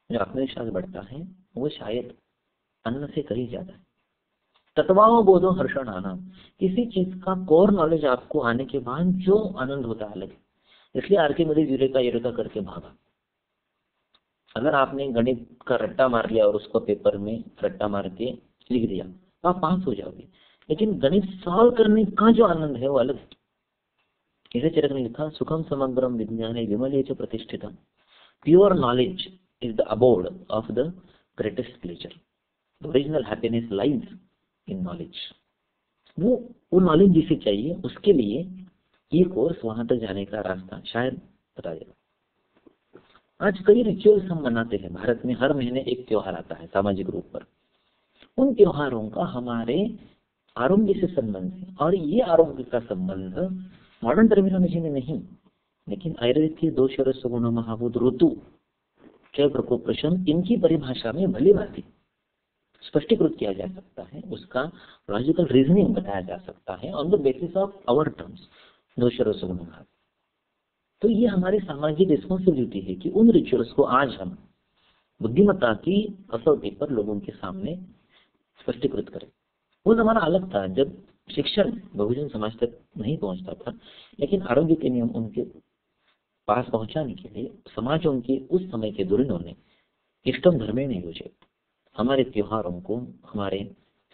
जो आत्मविश्वास बढ़ता है, वो शायद अन्न से कहीं ज्यादा है। तत्वावबोधो हर्षण आना, किसी चीज का कोर नॉलेज आपको आने के बाद जो आनंद होता है अलग। इसलिए आर्किमिडीज यूरेका यूरेका करके भागा। अगर आपने गणित का रट्टा मार लिया और उसको पेपर में रट्टा मार के लिख दिया तो आप पास हो जाओगे, लेकिन गणित सॉल्व करने का जो आनंद है वो अलग है। इसे चरक ने लिखा, सुखम समग्रम विज्ञान विमले च प्रतिष्ठितम, pure knowledge is the abode of the greatest pleasure, the original happiness lies in knowledge. वो नॉलेज जिसे चाहिए उसके लिए ये कोर्स वहां तक जाने का रास्ता शायद बता देगा। आज कई रिचुअल्स हम मनाते हैं। भारत में हर महीने एक त्योहार आता है सामाजिक रूप पर। उन त्योहारों का हमारे आरोग्य से संबंध है, और ये आरोग्य का संबंध मॉडर्न टर्मिनोलॉजी में नहीं, लेकिन आयुर्वेद के दोष रस गुण महाभूत ऋतु क्षय प्रकोप प्रशम इनकी परिभाषा में भली भांति स्पष्टीकृत किया जा सकता है। उसका लॉजिकल रीजनिंग बताया जा सकता है on the basis of our terms dosha rasa गुण महाभूत। तो ये हमारी सामाजिक रिस्पॉन्सिबिलिटी है कि उन रिचुअल्स को आज हम बुद्धिमत्ता की कसौटी पर लोगों के सामने स्पष्टीकृत करें। वो जमाना अलग था जब शिक्षण बहुजन समाज तक नहीं पहुंचता था, लेकिन आरोग्य के नियम उनके पास पहुंचाने के लिए समाजों के उस समय के धुरीणों ने इष्टम धर्मे ने योजित हमारे त्योहारों को, हमारे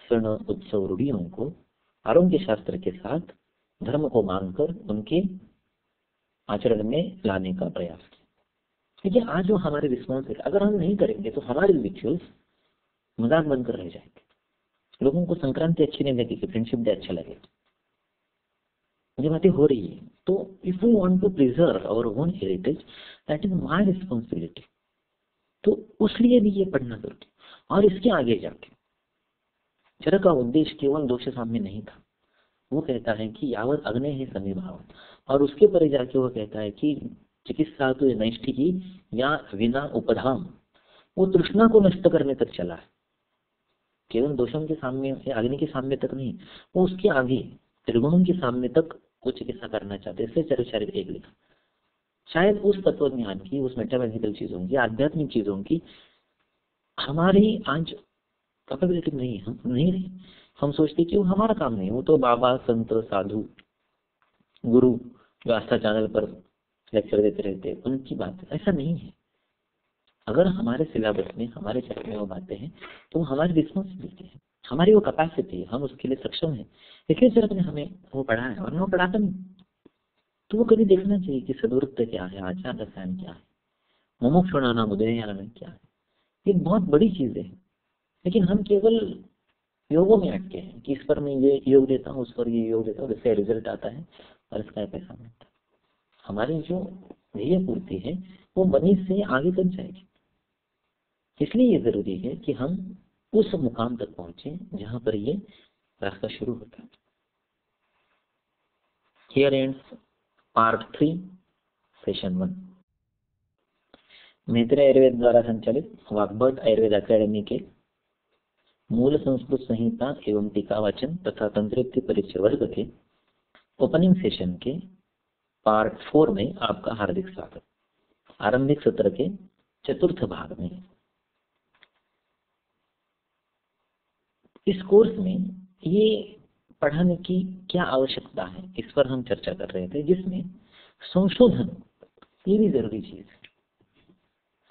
स्वर्ण उत्सव रूढ़ियों को आरोग्य शास्त्र के साथ धर्म को मानकर उनके आचरण में लाने का प्रयास किया। लेकिन आज वो हमारे रिस्पॉन्स है, अगर हम नहीं करेंगे तो हमारे रिचुअल्स मजाक बनकर रह जाएंगे। लोगों को संक्रांति अच्छी नहीं लगेगी, फ्रेंडशिप डे अच्छा लगेगा, ये बातें हो रही है। तो if we want to preserve our own heritage, that is my responsibility. तो उसलिए भी ये पढ़ना जरूरी। और इसके आगे जाके चरक का उद्देश्य केवल दोष साम्य नहीं था। वो कहता है कि यावत अग्नि है समीभाव, और उसके पर जाके वो कहता है कि चिकित्सा तो नैष्ठिकी या विना उपधाम, वो तृष्णा को नष्ट करने तक चला है। केवल दोषों के सामने, अग्नि के सामने तक नहीं, वो उसके आगे त्रिगुणों के सामने तक वो चिकित्सा करना चाहते। इसलिए चरक एक लिखा। शायद उस तत्व ज्ञान की, उस मेटाफिजिकल चीजों की, आध्यात्मिक चीजों की हमारी आज कैपेबिलिटी नहीं, हम नहीं रही। हम सोचते कि वो हमारा काम नहीं, वो तो बाबा संत साधु गुरु जो आस्था चैनल पर लेक्चर देते रहते हैं उनकी बात है। ऐसा नहीं है। अगर हमारे सिलेबस में, हमारे चैप्टर में वो बातें हैं तो हमारी रिस्पॉन्सिबिलिटी है, हमारी वो कैपेसिटी है, हम उसके लिए सक्षम है। लेकिन सर ने हमें वो पढ़ा है और वो पढ़ाता नहीं, तो वो कभी देखना चाहिए कि सदवृत्त क्या है, आचार रसायन क्या है, मुमुक्षुणाना उदयनाना क्या है। ये बहुत बड़ी चीज है, लेकिन हम केवल योगों में अटके हैं कि इस पर मैं ये योग देता हूँ, उस पर ये योग देता हूँ, इससे रिजल्ट आता है और इसका पैसा मिलता है। हमारी जो ध्येय पूर्ति है वो मनीष से आगे तक जाएगी। इसलिए ये जरूरी है कि हम उस मुकाम तक पहुंचे जहां पर ये रास्ता शुरू होता है। Here ends part 3 session 1। Maitreya Ayurveda द्वारा संचालित वाग्भट आयुर्वेद अकेडमी के मूल संस्कृत संहिता एवं टीका वाचन तथा तंत्रोक्ति परिचय वर्ग के ओपनिंग सेशन के पार्ट 4 में आपका हार्दिक स्वागत। आरंभिक सत्र के चतुर्थ भाग में इस कोर्स में ये पढ़ाने की क्या आवश्यकता है, इस पर हम चर्चा कर रहे थे, जिसमें संशोधन ये भी जरूरी चीज है।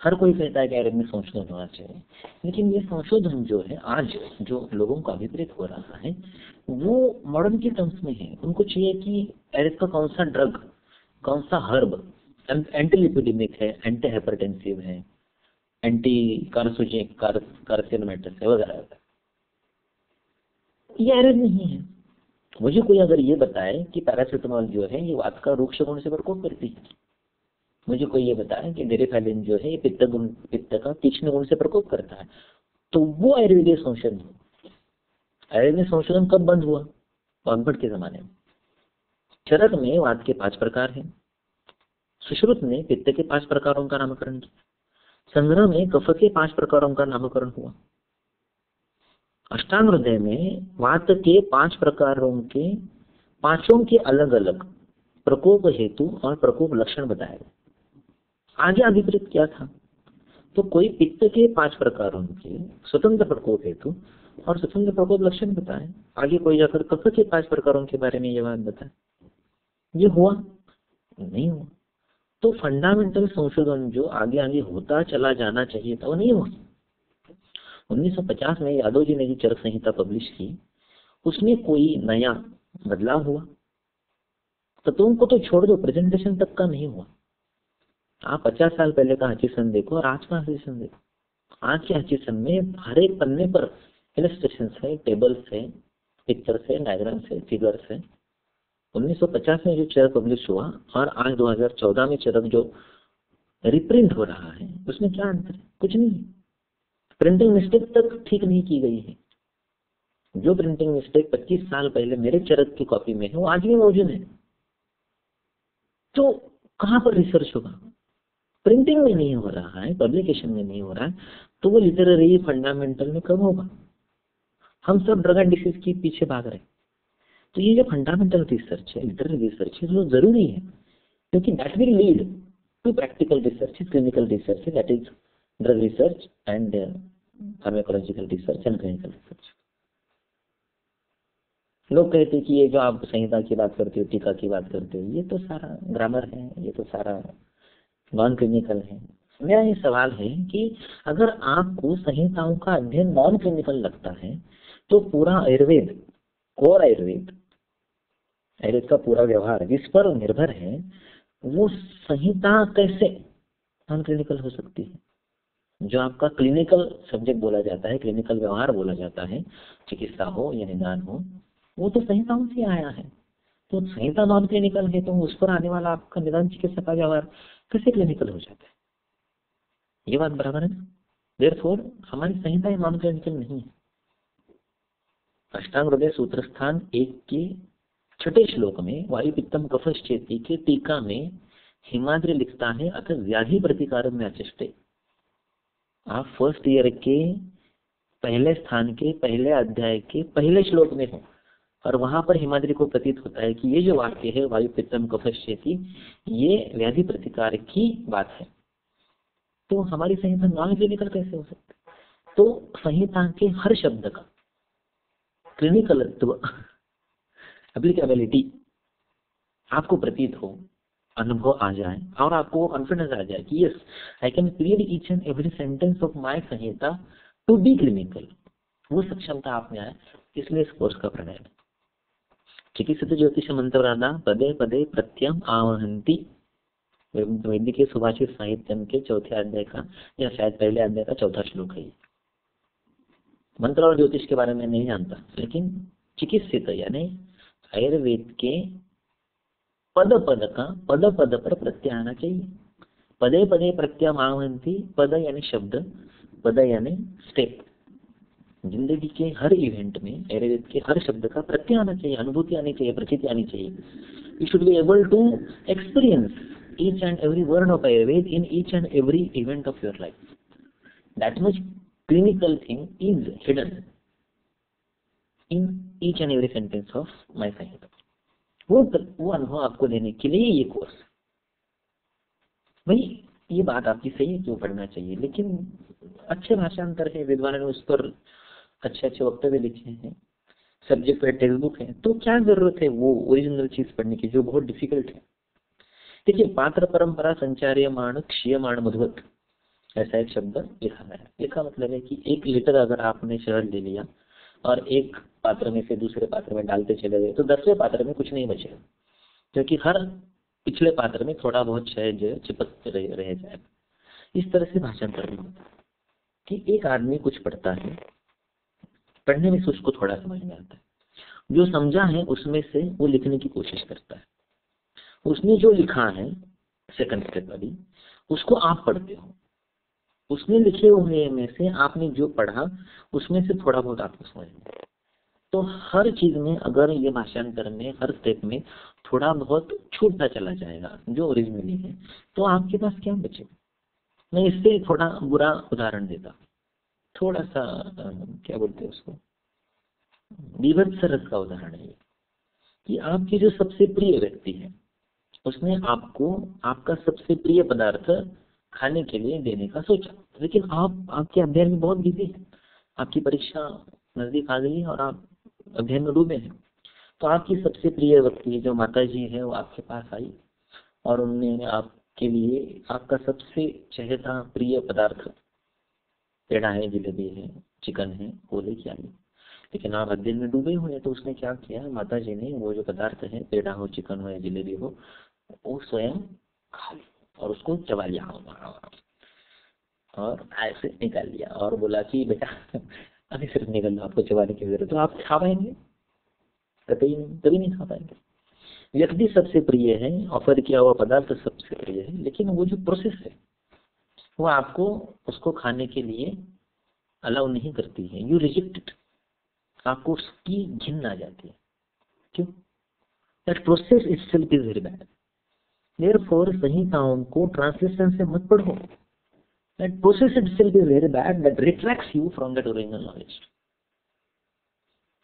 हर कोई कहता है कि आयुर्वेद में संशोधन होना चाहिए, लेकिन ये संशोधन जो है आज जो लोगों का अभिप्रेत हो रहा है वो मॉडर्न के टर्म्स में है। उनको चाहिए कि आयुर्वेद का कौन सा ड्रग, कौन सा हर्ब एंटी लिपिडेमिक है, एंटी हाइपरटेंसिव है, एंटी कार्सिनोजेनिक कार्सिनोमेटस है वगैरह। ये आयुर्वेद नहीं है। मुझे कोई अगर ये बताए कि पैरासिटामोल जो है ये वात का रूक्ष गुण से प्रकोप करती है, मुझे कोई ये बताए कि डेरिफेलिन जो है ये पित्त का तीक्ष्ण गुण से प्रकोप करता है, तो वो आयुर्वेदीय संशोधन। आयुर्वेद में संशोधन कब बंद हुआ? वाग्भट के जमाने में। चरक में वात के 5 प्रकार हैं, सुश्रुत ने पित्त के 5 प्रकारों का नामकरण किया, संग्रह में कफ के 5 प्रकारों का नामकरण हुआ, अष्टांग हृदय में वात के 5 प्रकारों के 5 के अलग अलग प्रकोप हेतु और प्रकोप लक्षण बताए गए। आगे अभिप्रेत क्या था? तो कोई पित्त के 5 प्रकारों के स्वतंत्र प्रकोप हेतु और स्वतंत्र प्रकोप लक्षण बताए। आगे कोई जाकर कफ के 5 प्रकारों के बारे में ये बात बताए। ये हुआ नहीं हुआ। तो फंडामेंटल संशोधन जो आगे आगे होता चला जाना चाहिए था वो नहीं हुआ। 1950 में यादव जी ने जो चरक संहिता पब्लिश की उसमें कोई नया बदलाव हुआ? तत्वों को तो छोड़ दो, प्रेजेंटेशन तक का नहीं हुआ। आप 50 साल पहले का हचिसन देखो और आज का हचिसन देखो। आज के हचिसन में हर एक पन्ने पर इलस्ट्रेशन है, टेबल्स है, पिक्चर्स है, डायग्राम्स है, फिगर्स है। 1950 में जो चरक पब्लिश हुआ और आज 2014 में चरक जो रिप्रिंट हो रहा है, उसमें क्या अंतर है? कुछ नहीं। प्रिंटिंग मिस्टेक तक ठीक नहीं की गई है। जो प्रिंटिंग मिस्टेक 25 साल पहले मेरे चरक की कॉपी में है, वो आज भी मौजूद है। तो कहाँ पर रिसर्च होगा? प्रिंटिंग में नहीं हो रहा है, पब्लिकेशन में नहीं हो रहा है, तो वो लिटरेरी फंडामेंटल में कब होगा? हम सब ड्रग एंड डिसीज के पीछे भाग रहे हैं। तो ये जो फंडामेंटल रिसर्च है, लिटरेरी रिसर्च है, जो जरूरी है, क्योंकि that will lead to practical research, clinical research, that is drug research and pharmacological research and clinical research. लोग कहते हैं कि ये जो आप संहिता की बात करते हो, टीका की बात करते हो, ये तो सारा ग्रामर है, ये तो सारा नॉन क्लिनिकल है। मेरा ये सवाल है कि अगर आपको संहिताओं का अध्ययन नॉन क्लिनिकल लगता है, तो पूरा आयुर्वेद, कोर आयुर्वेद, आयुर्वेद का पूरा व्यवहार जिस पर निर्भर है, वो संहिता कैसे नॉन क्लिनिकल हो सकती है? जो आपका क्लिनिकल सब्जेक्ट बोला जाता है, क्लिनिकल व्यवहार बोला जाता है, चिकित्सा हो या निदान हो, वो तो संहिताओं से आया है। तो संहिता नॉन क्लिनिकल है, तो उस पर आने वाला आपका निदान चिकित्सा का व्यवहार कैसे क्लिनिकल हो जाता है? ये बात बराबर है ना? देयरफॉर हमारी संहिता नॉन क्लिनिकल नहीं है। अष्टांग हृदय सूत्र स्थान 1 के 6 श्लोक में वायु पित्तम कफश्चेति के टीका में हिमाद्री लिखता है, अथ व्याधि प्रतिकार में अचेष्टे। आप फर्स्ट ईयर के पहले स्थान के पहले अध्याय के पहले श्लोक में हो, और वहां पर हिमाद्री को प्रतीत होता है कि ये जो वाक्य है वायु पित्तम कफश्चेति, ये व्याधि प्रतिकार की बात है। तो हमारी संहिता नॉन क्लिनिकल कैसे हो सकती? तो संहिता के हर शब्द का क्लिनिकलत्व, एप्लीकेबिलिटी आपको प्रतीत हो, अनुभव आ जाए, और आपको कॉन्फिडेंस आ जाए कि yes, I can read each and every sentence of my Samhita to be clinical. वो सक्षमता आप में आए, इसलिए इस कोर्स का प्रणयन। चिकित्सित ज्योतिष मंत्रवादा पदे पदे प्रत्यम आवहंती, वैदिक सुभाषित साहित्यम के 4थे अध्याय का या शायद पहले अध्याय का 4था श्लोक है। मंत्र और ज्योतिष के बारे में नहीं जानता, लेकिन चिकित्सित यानी आयुर्वेद के पद पद का पद पद पर प्रत्यय आना चाहिए। पदे पदे प्रत्यय आवंती, पद यानी शब्द, पद यानी स्टेप। जिंदगी के हर इवेंट में आयुर्वेद के हर शब्द का प्रत्यय आना चाहिए, अनुभूति आनी चाहिए, प्रचिति आनी चाहिए। You should be able to experience each and every word of Ayurveda in each and every event of your life. That much clinical thing is hidden in each and every sentence of my Sanhita. वो अनुभव आपको देने के लिए ये course. भाई ये बात आपकी सही है, क्यों पढ़ना चाहिए, लेकिन अच्छे भाषांतर है, विद्वानों ने उस पर अच्छे अच्छे वक्तव्य लिखे हैं, सब्जेक्ट पर टेक्स्ट बुक है, तो क्या जरूरत है वो ओरिजिनल चीज पढ़ने की जो बहुत डिफिकल्ट है? देखिए, पात्र परंपरा संचार्यमाण क्षीयमाण मधुवत, ऐसा एक शब्द लिखा है। लिखा मतलब है कि 1 लीटर अगर आपने शहद ले लिया और एक पात्र में से दूसरे पात्र में डालते चले गए, तो 10वें पात्र में कुछ नहीं बचेगा, क्योंकि हर पिछले पात्र में थोड़ा बहुत शहद जो चिपक रह जाएगा। इस तरह से भाषांतर में होता है कि एक आदमी कुछ पढ़ता है, पढ़ने में से उसको थोड़ा समझ में आता है, जो समझा है उसमें से वो लिखने की कोशिश करता है। उसने जो लिखा है सेकंड स्टेप वाली, उसको आप पढ़ते हो, उसने लिखे हुए में से आपने जो पढ़ा उसमें से थोड़ा बहुत आपको समझ में। तो हर चीज में अगर ये भाषांतर में हर स्टेप में थोड़ा बहुत छूटता चला जाएगा जो ओरिजिनली है, तो आपके पास क्या बचेगा? मैं इससे थोड़ा बुरा उदाहरण देता, थोड़ा सा क्या बोलते हैं उसको, विभत्स रस का उदाहरण है कि आपके जो सबसे प्रिय व्यक्ति है, उसने आपको आपका सबसे प्रिय पदार्थ खाने के लिए देने का सोचा, लेकिन आप आपके अध्ययन में बहुत बिजी है, आपकी परीक्षा नजदीक आ गई है और आप अध्ययन में डूबे हैं। तो आपकी सबसे प्रिय व्यक्ति जो माता जी है वो आपके पास आई और उन्होंने आपके लिए आपका सबसे चहेता प्रिय पदार्थ, पेड़ा है, जलेबी है, चिकन है, वो लेके आई। लेकिन आप अध्ययन में डूबे हुए हैं। तो उसने क्या किया, माता जी ने वो जो पदार्थ है, पेड़ा हो, चिकन हो या जलेबी हो, वो स्वयं खा लिया और उसको चबा लिया और ऐसे निकाल लिया और बोला कि बेटा अभी सिर्फ निकल लो, आपको चबाने की जरूरत। तो आप खा पाएंगे? कभी नहीं, कभी नहीं खा पाएंगे। व्यक्ति सबसे प्रिय है, ऑफर किया हुआ पदार्थ सबसे प्रिय है, लेकिन वो जो प्रोसेस है वो आपको उसको खाने के लिए अलाउ नहीं करती है। यू रिजेक्ट इट, आपको उसकी घिन आ जाती है। क्यों? That process itself is very bad. Therefore संहिताओं को ट्रांसलेशन से मत पढ़ो। That process itself is very bad, that retracts you from that original knowledge.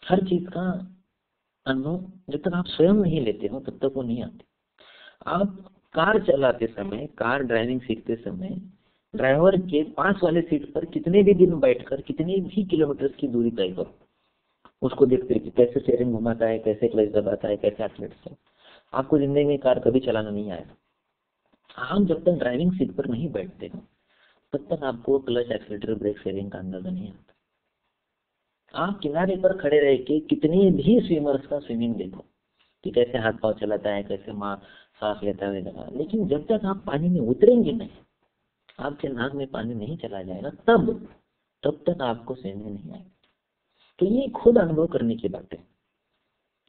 हर चीज का अनुभव जब तक आप स्वयं नहीं लेते हो तब तक वो नहीं आती। आप कार चलाते समय, कार ड्राइविंग सीखते समय ड्राइवर के पास वाले सीट पर कितने भी दिन बैठकर कितने भी किलोमीटर की दूरी तय करो, उसको देखते कि कैसे स्टीयरिंग घुमाता है, कैसे क्लच दबाता है, कैसे एक्सीलरेटर है, आपको जिंदगी में कार कभी चलाना नहीं आएगा। आप जब तक ड्राइविंग सीट पर नहीं बैठते हो तब तक आपको क्लच, एक्सीलरेटर, ब्रेक, स्टीयरिंग का अंदाजा नहीं आता। आप किनारे पर खड़े रह के कितने भी स्विमर्स का स्विमिंग देखो कि कैसे हाथ पांव चलाता है, कैसे माँ सांस लेता है, लेकिन जब तक आप पानी में उतरेंगे नहीं, आपके नाक में पानी नहीं चला जाएगा, तब तक आपको स्विमिंग नहीं आएगा। तो ये खुद अनुभव करने की बात है।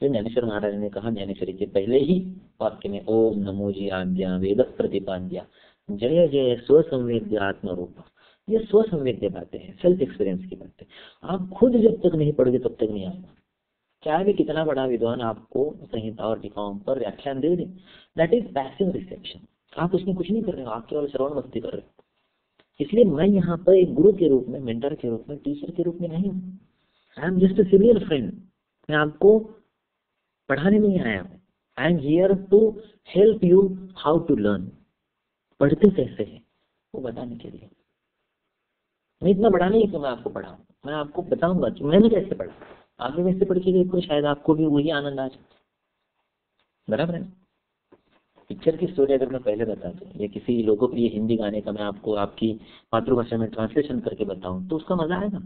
जो ज्ञानेश्वर महाराज ने कहा, ज्ञानेश्वरी के पहले ही वाक्य में, ओम नमो जी आद्या वेद प्रतिपाद्या जय जय स्वसंवेद्य आत्म रूप। ये स्वसंवेद्य बातें हैं, सेल्फ एक्सपीरियंस की बातें। आप खुद जब तक नहीं पढ़ोगे तब तक नहीं आएगा। चाहे भी कितना बड़ा विद्वान आपको संहिता और टीकाओं पर व्याख्यान दे दे, दैट इज पैसिव रिसेप्शन। आप उसमें कुछ नहीं कर रहे हो, आप केवल श्रवण मस्ती कर रहे हो। इसलिए मैं यहाँ पर एक गुरु के रूप में, मेंटर के रूप में, टीचर के रूप में नहीं हूँ। I am just a severe friend. मैं आपको पढ़ाने नहीं आया हूँ। I am here to help you how to learn. पढ़ते कैसे हैं वो बताने के लिए। मैं इतना बड़ा नहीं है कि मैं आपको पढ़ाऊँ, मैं आपको बताऊंगा कि मैंने कैसे पढ़ा। आपने वैसे पढ़ के देखो, शायद आपको भी वही आनंद आ जाए। बराबर है। पिक्चर की स्टोरी अगर मैं पहले बता दूं या किसी लोकप्रिय हिंदी गाने का मैं आपको आपकी मातृभाषा में ट्रांसलेशन करके बताऊं तो उसका मजा आएगा।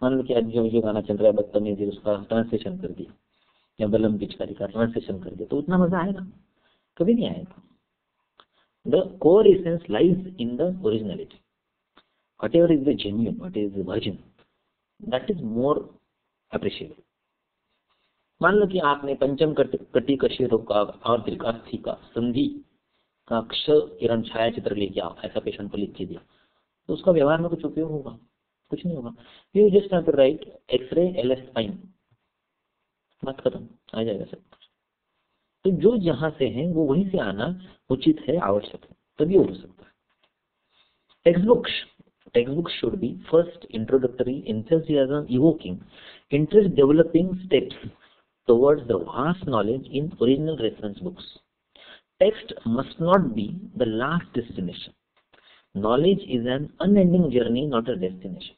मान लो कि आज जो गाना चल रहा है बदतमीजी, उसका ट्रांसलेशन कर दिया, या बलम पिचकारी का ट्रांसलेशन कर दिया, तो उतना मजा आएगा? कभी नहीं आएगा। The core essence lies in the originality. whatever is the genuine, what is the virgin, that is more appreciable. मान लो कि आपने पंचम कटी कशीरों का और त्रिकास्थी का संधि का क्ष किरण छाया चित्र लेके आओ, ऐसा पेशेंट को लिख के दिया, तो उसका व्यवहार में कुछ उपयोग होगा? कुछ नहीं होगा। You just have to write x-ray LS fine, बात खत्म, आ जाएगा सब। तो जो जहां से है वो वहीं से आना उचित है, आवश्यक है, तभी हो सकता है। Textbooks should be first introductory, enthusiasm evoking, interest developing steps towards the vast knowledge in original reference books. Text must not be the last destination. Knowledge is an unending journey, not a destination.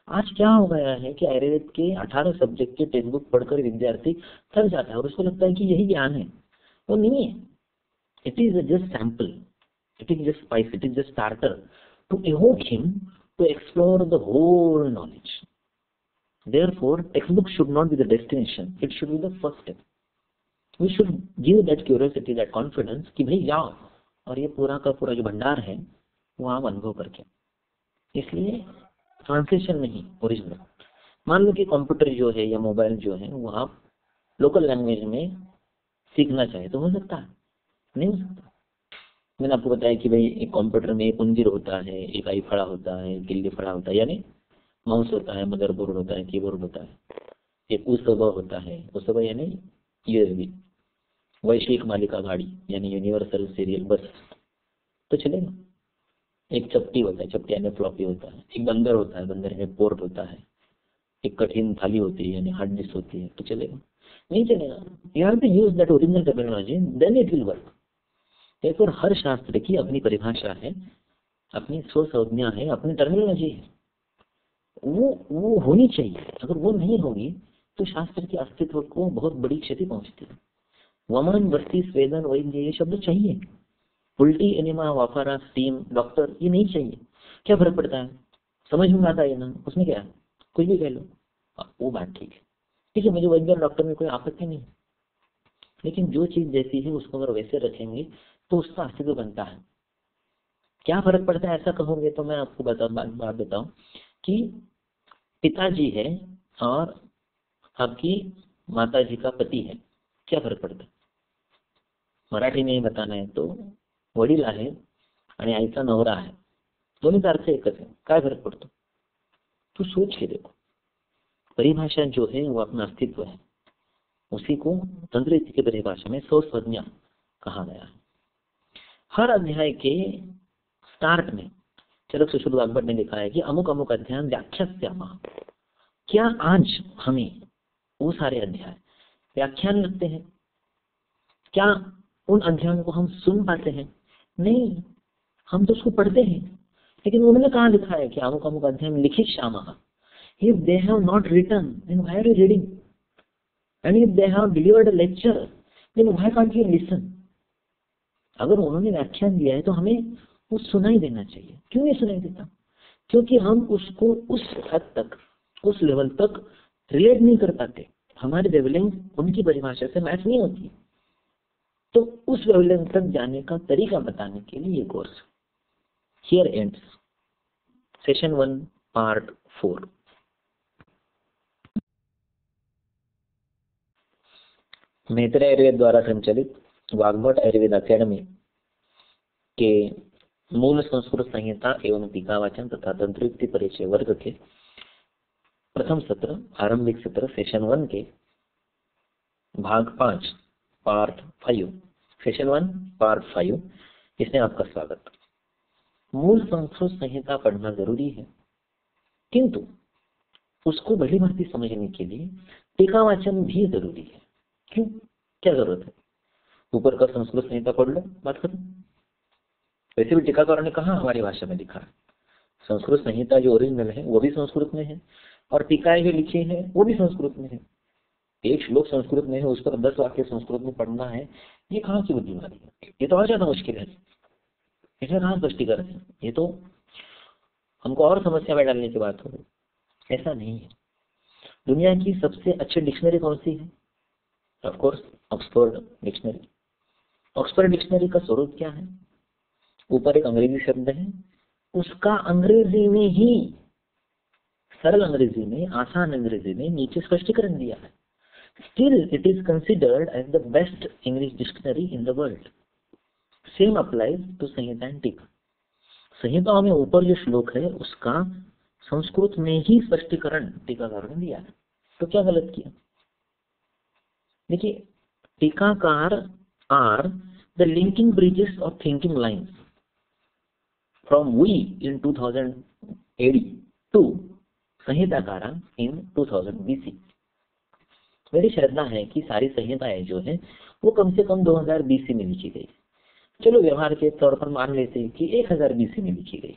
आज क्या हो गया है कि आयुर्वेद के 18 subject के text book पढ़कर विद्यार्थी थक जाता है और उसको लगता है कि यही ज्ञान है। वो नहीं है। It is just sample, it is just spice, it is just starter to evoke him to explore the whole knowledge. Therefore, textbook should not be the destination, it should be the first step. We should give that curiosity, that confidence कि भाई जाओ और ये पूरा का पूरा जो भंडार है वो आप अनुभव करके। इसलिए ट्रांसलेशन नहीं, ओरिजिनल। मान लो कि कंप्यूटर जो है या मोबाइल जो है वो आप लोकल लैंग्वेज में सीखना चाहे तो हो सकता है? नहीं हो सकता। मैंने आपको बताया कि भाई एक कंप्यूटर में एक कुंजीर होता है, एक आई फड़ा होता है, गिल्ली फड़ा होता है, यानी माउस होता है, मदरबोर्ड होता है, कीबोर्ड होता है, एक USB होता है, USB यानी USB, वैश्विक मालिका गाड़ी यानी यूनिवर्सल सीरियल बस, तो चलेगा। एक चपटी होता है, चपटी यानी फ्लॉपी होता है, एक बंदर होता है, बंदर में पोर्ट होता है, एक कठिन थाली होती है यानी हार्ड डिस्क होती है, तो चलेगा? नहीं चलेगा। You have to use that original terminology, then it will work. और हर शास्त्र की अपनी परिभाषा है, अपनी स्वसंज्ञा है, अपनी टर्मिनोलॉजी है, वो होनी चाहिए। अगर वो नहीं होगी तो शास्त्र के अस्तित्व को बहुत बड़ी क्षति पहुंचती है। वमन, बस्ती, स्वेदन, वैद्य, ये शब्द चाहिए। उल्टी, एनिमा, वाफारा, स्टीम, डॉक्टर, ये नहीं चाहिए। क्या फर्क पड़ता है? समझ में आता है ना, उसमें क्या है, कुछ भी कह लो, वो बात ठीक है। ठीक है, मुझे वैज्ञानिक डॉक्टर में कोई आपत्ति नहीं, लेकिन जो चीज जैसी है उसको अगर वैसे रखेंगे तो उसका अस्तित्व बनता है। क्या फर्क पड़ता है ऐसा कहोगे तो मैं आपको बात बताऊं कि पिताजी है और आपकी माता जी का पती है, क्या फरक पडतं? मराठी में बताना है तो वडील आहे आणि आईचा नवरा आहे, दोन्हीचा अर्थ एकच है, काय फरक पड़ता? तो सोच के देखो, परिभाषा जो है वो अपना अस्तित्व है, उसी को तंत्र की परिभाषा में स्वसंज्ञा कहा गया है। हर अध्याय के स्टार्ट में चरक सुश्रुत वाग्भट ने लिखा है कि अमुक अमुक अध्याय व्याख्यास्यामः। क्या आज हमें वो सारे अध्याय व्याख्यान लगते हैं? क्या उन अध्यायों को हम सुन पाते हैं? नहीं, हम तो उसको पढ़ते हैं, लेकिन उन्होंने कहाँ लिखा है कि अमुक अमुक अध्याय में लिखित श्यामः? If they have not written, then why are you reading? And if they have delivered a lecture, then why can't you listen? अगर उन्होंने व्याख्यान दिया है तो हमें वो सुनाई देना चाहिए। क्यों नहीं सुनाई देता? क्योंकि हम उसको उस हद तक, उस लेवल तक रिलेट नहीं कर पाते, हमारी वेवलेंथ उनकी परिभाषा से मैच नहीं होती। तो उस वेवलेंथ तक जाने का तरीका बताने के लिए ये course. Here ends session 1 part 4। Maitreya Ayurveda द्वारा संचालित वाग्भट आयुर्वेद अकेडमी के मूल संस्कृत संहिता एवं टीकावाचन तथा तंत्रयुक्ति परिचय वर्ग के प्रथम सत्र, आरंभिक सत्र सेशन 1 के भाग 5 पार्ट 5, सेशन 1 पार्ट 5, इसमें आपका स्वागत। मूल संस्कृत संहिता पढ़ना जरूरी है, किंतु उसको भली भांति समझने के लिए टीकावाचन भी जरूरी है। क्यों, क्या जरूरत है? ऊपर का संस्कृत संहिता पढ़ लो, बात खत्म। वैसे भी टीकाकारों ने कहा हमारी भाषा में लिखा है, संस्कृत संहिता जो ओरिजिनल है वो भी संस्कृत में है और टीकाएं जो लिखी है वो भी संस्कृत में है। एक श्लोक संस्कृत में है, उस पर 10 वाक्य संस्कृत में पढ़ना है, ये कहाँ की बुद्धिमानी है? ये तो और ज्यादा मुश्किल है, इसमें कहाँ स्पष्टीकरण है? ये तो हमको और समस्या में डालने की बात हो। ऐसा नहीं है। दुनिया की सबसे अच्छी डिक्शनरी कौन सी है? Of course Oxford dictionary. Oxford dictionary का स्वरूप क्या है? ऊपर एक अंग्रेजी शब्द है, उसका अंग्रेजी में ही, सरल अंग्रेजी में, आसान अंग्रेजी में नीचे स्पष्टीकरण दिया है। Still it is considered as the best English dictionary in the world. Same applies to Samhita and टीका। संहिताओं में ऊपर जो श्लोक है उसका संस्कृत में ही स्पष्टीकरण टीकाकारों ने दिया है, तो क्या गलत किया? देखिए, टीकाकार are the linking bridges of thinking lines from we in 2000 AD to संहिताकारा इन 2000 BC। मेरी श्रद्धा है कि सारी संहिताएं जो है वो कम से कम 2000 BC में लिखी गई। चलो व्यवहार के तौर पर मान लेते हैं कि 1000 BC में लिखी गई,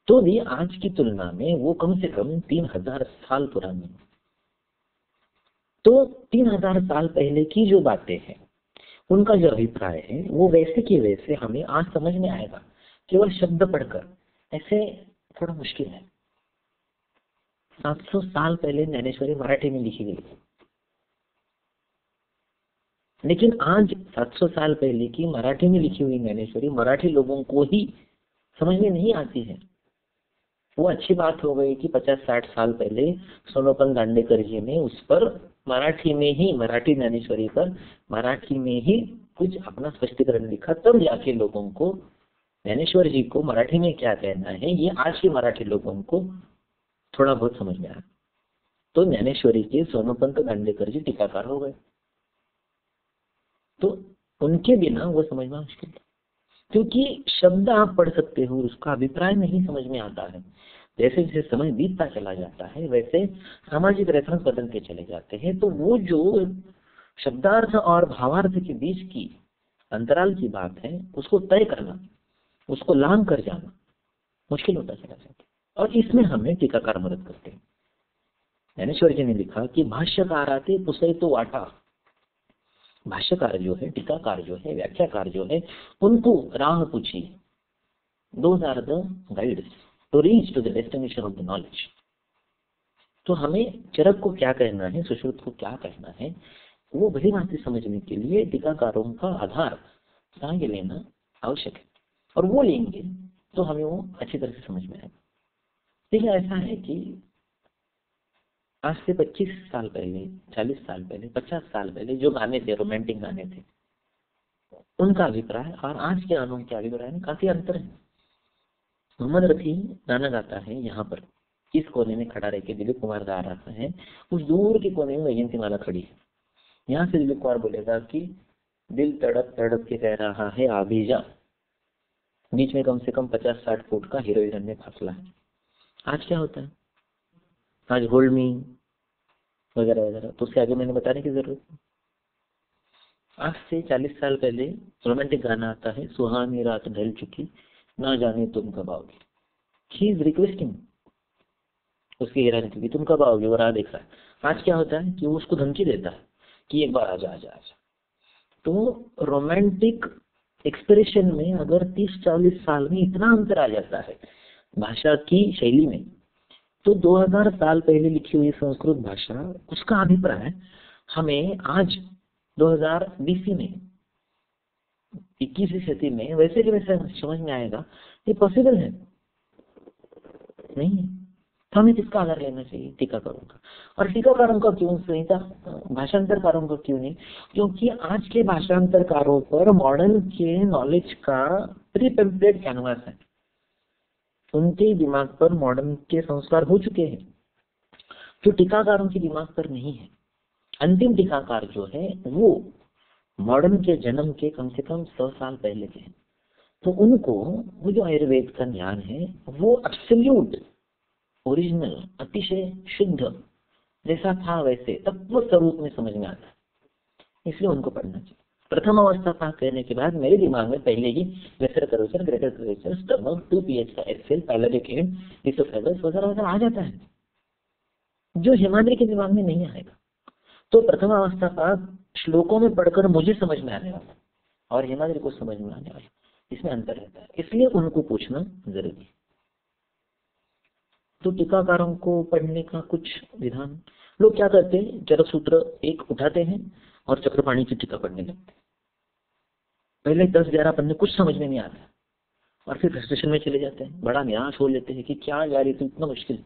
तो भी आज की तुलना में वो कम से कम 3000 साल पुरानी। तो 3000 साल पहले की जो बातें हैं, उनका जो अभिप्राय है वो वैसे के वैसे हमें आज समझ में आएगा, केवल शब्द पढ़कर ऐसे थोड़ा मुश्किल है। 700 साल पहले ज्ञानेश्वरी मराठी में लिखी गई, लेकिन आज 700 साल पहले की मराठी में लिखी हुई ज्ञानेश्वरी मराठी लोगों को ही समझ में नहीं आती है। वो अच्छी बात हो गई कि 50-60 साल पहले सोनोपंत दांडेकर जी ने उस पर मराठी में ही, मराठी ज्ञानेश्वरी पर मराठी में ही कुछ अपना स्पष्टीकरण लिखा, तब जाके लोगों को ज्ञानेश्वर जी को मराठी में क्या कहना है ये आज के मराठी लोगों को थोड़ा बहुत समझ में आया। तो ज्ञानेश्वरी के सोनोपंत दांडेकर जी टीकाकार हो गए, तो उनके बिना वो समझना मुश्किल है, क्योंकि शब्द आप पढ़ सकते हो, उसका अभिप्राय नहीं समझ में आता है। जैसे जैसे समय बीतता चला जाता है वैसे सामाजिक रेफरेंस बदलते चले जाते हैं, तो वो जो शब्दार्थ और भावार्थ के बीच की अंतराल की बात है उसको तय करना, उसको लांग कर जाना मुश्किल होता चला जाता है, और इसमें हमें टीकाकार मदद करते हैं। ज्ञानेश्वर जी ने लिखा कि भाष्यकाराते पुसै तो वाटा। भाष्यकार जो है, टीकाकार जो है, व्याख्याकार जो है, उनको राह पूछी। Those are the guides to reach to the destination of the knowledge. तो हमें चरक को क्या कहना है, सुश्रुत को क्या कहना है, वो भली भांति समझने के लिए टीकाकारों का आधार सहाय लेना आवश्यक है, और वो लेंगे तो हमें वो अच्छी तरह से समझ में आएगा। देखिए ऐसा है कि आज से 25 साल पहले, 40 साल पहले, 50 साल पहले जो गाने थे, रोमांटिक गाने थे, उनका अभिप्राय और आज के गानों के अभिप्राय में काफी अंतर है। मोहम्मद रफी गाना गाता है, यहाँ पर इस कोने में खड़ा रह के दिलीप कुमार गा रहा है, उस दूर के कोने में वैजयंती माला खड़ी है। यहाँ से दिलीप कुमार बोलेगा कि दिल तड़प तड़प के कह रहा है अभी जा, बीच में कम से कम 50-60 फुट का हीरो हीरोइन में फासला है। आज क्या होता है, आज होल्ड मी वगैरह वगैरह, तो उससे आगे मैंने बताने की जरूरत है। आज से 40 साल पहले रोमांटिक गाना आता है, सुहानी रात ढल चुकी ना जाने तुम कब आओगे। ही इज रिक्वेस्टिंग उसकी हीरोइन की तुम कब आओगे, वो राह देख रहा है। आज क्या होता है कि वो उसको धमकी देता है कि एक बार आजा आजा आजा। तो रोमांटिक एक्सप्रेशन में अगर 30-40 साल में इतना अंतर आ जाता है भाषा की शैली में, तो 2000 साल पहले लिखी हुई संस्कृत भाषा, उसका अभिप्राय हमें आज 2020 में, 21वीं सदी में वैसे कि वैसे समझ में आएगा। ये पॉसिबल है नहीं है। तो हमें किसका आधार लेना चाहिए, टीकाकारों का। और टीकाकारों का क्यों, संहिता भाषांतरकारों का क्यों नहीं, क्योंकि आज के भाषांतरकारों पर मॉडर्न के नॉलेज का प्री पेम्पलेट कैनवास है। उनके दिमाग पर मॉडर्न के संस्कार हो चुके हैं, जो टीकाकारों के दिमाग पर नहीं है। अंतिम टीकाकार जो है वो मॉडर्न के जन्म के कम से कम 100 साल पहले के हैं। तो उनको वो जो आयुर्वेद का ज्ञान है वो एब्सोल्यूट ओरिजिनल, अतिशय शुद्ध, जैसा था वैसे तत्व स्वरूप में समझ में आता है, इसलिए उनको पढ़ना चाहिए। प्रथम अवस्था पाक कहने के बाद मेरे दिमाग में पहले ही lesser curvature, greater curvature, stomach, 2 pH का एक्सेल, पाइलोरिक एंड, इसोफेगस वगैरह वगैरह आ जाता है, जो हिमाद्री के दिमाग में नहीं आएगा। तो प्रथम अवस्था पाक श्लोकों में पढ़कर मुझे समझ में आने वाला और हिमाद्री को समझ में आने वाला, इसमें अंतर रहता है, इसलिए उनको पूछना जरूरी है। तो टीकाकारों को पढ़ने का कुछ विधान, लोग क्या करते हैं, चरक सूत्र एक उठाते हैं और चक्रपाणी की टीका पढ़ने लगते हैं। पहले 10-11 पन्ने कुछ समझ में नहीं आता और फिर फ्रस्ट्रेशन में चले जाते हैं, बड़ा निराश हो लेते हैं कि क्या यार ये तो इतना मुश्किल।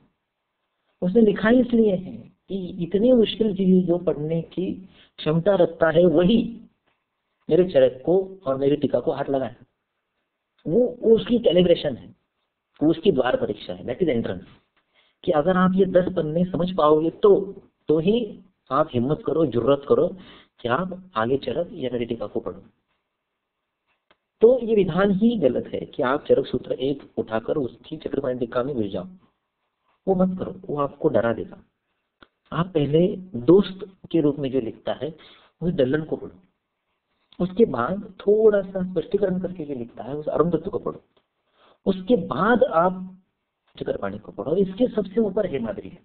उसने लिखा इसलिए है कि इतनी मुश्किल चीज जो पढ़ने की क्षमता रखता है वही मेरे चरक को और मेरी टीका को हाथ लगाए। वो उसकी कैलिब्रेशन है, वो उसकी द्वार परीक्षा है, दैट इज एंट्रेंस। कि अगर आप ये 10 पन्ने समझ पाओगे तो ही आप हिम्मत करो, जुर्रत करो कि आप आगे चरक या मेरी टीका को पढ़ो। तो ये विधान ही गलत है कि आप चरक सूत्र एक उठाकर उसकी चक्रपाणी टीका में घुस जाओ, वो मत करो, वो आपको डरा देगा। आप पहले दोस्त के रूप में जो लिखता है उस दल्लन को पढ़ो, उसके बाद थोड़ा सा स्पष्टीकरण करके जो लिखता है उस अरुंधत्व को पढ़ो, उसके बाद आप चक्रपाणी को पढ़ो, इसके सबसे ऊपर हेमाद्री है।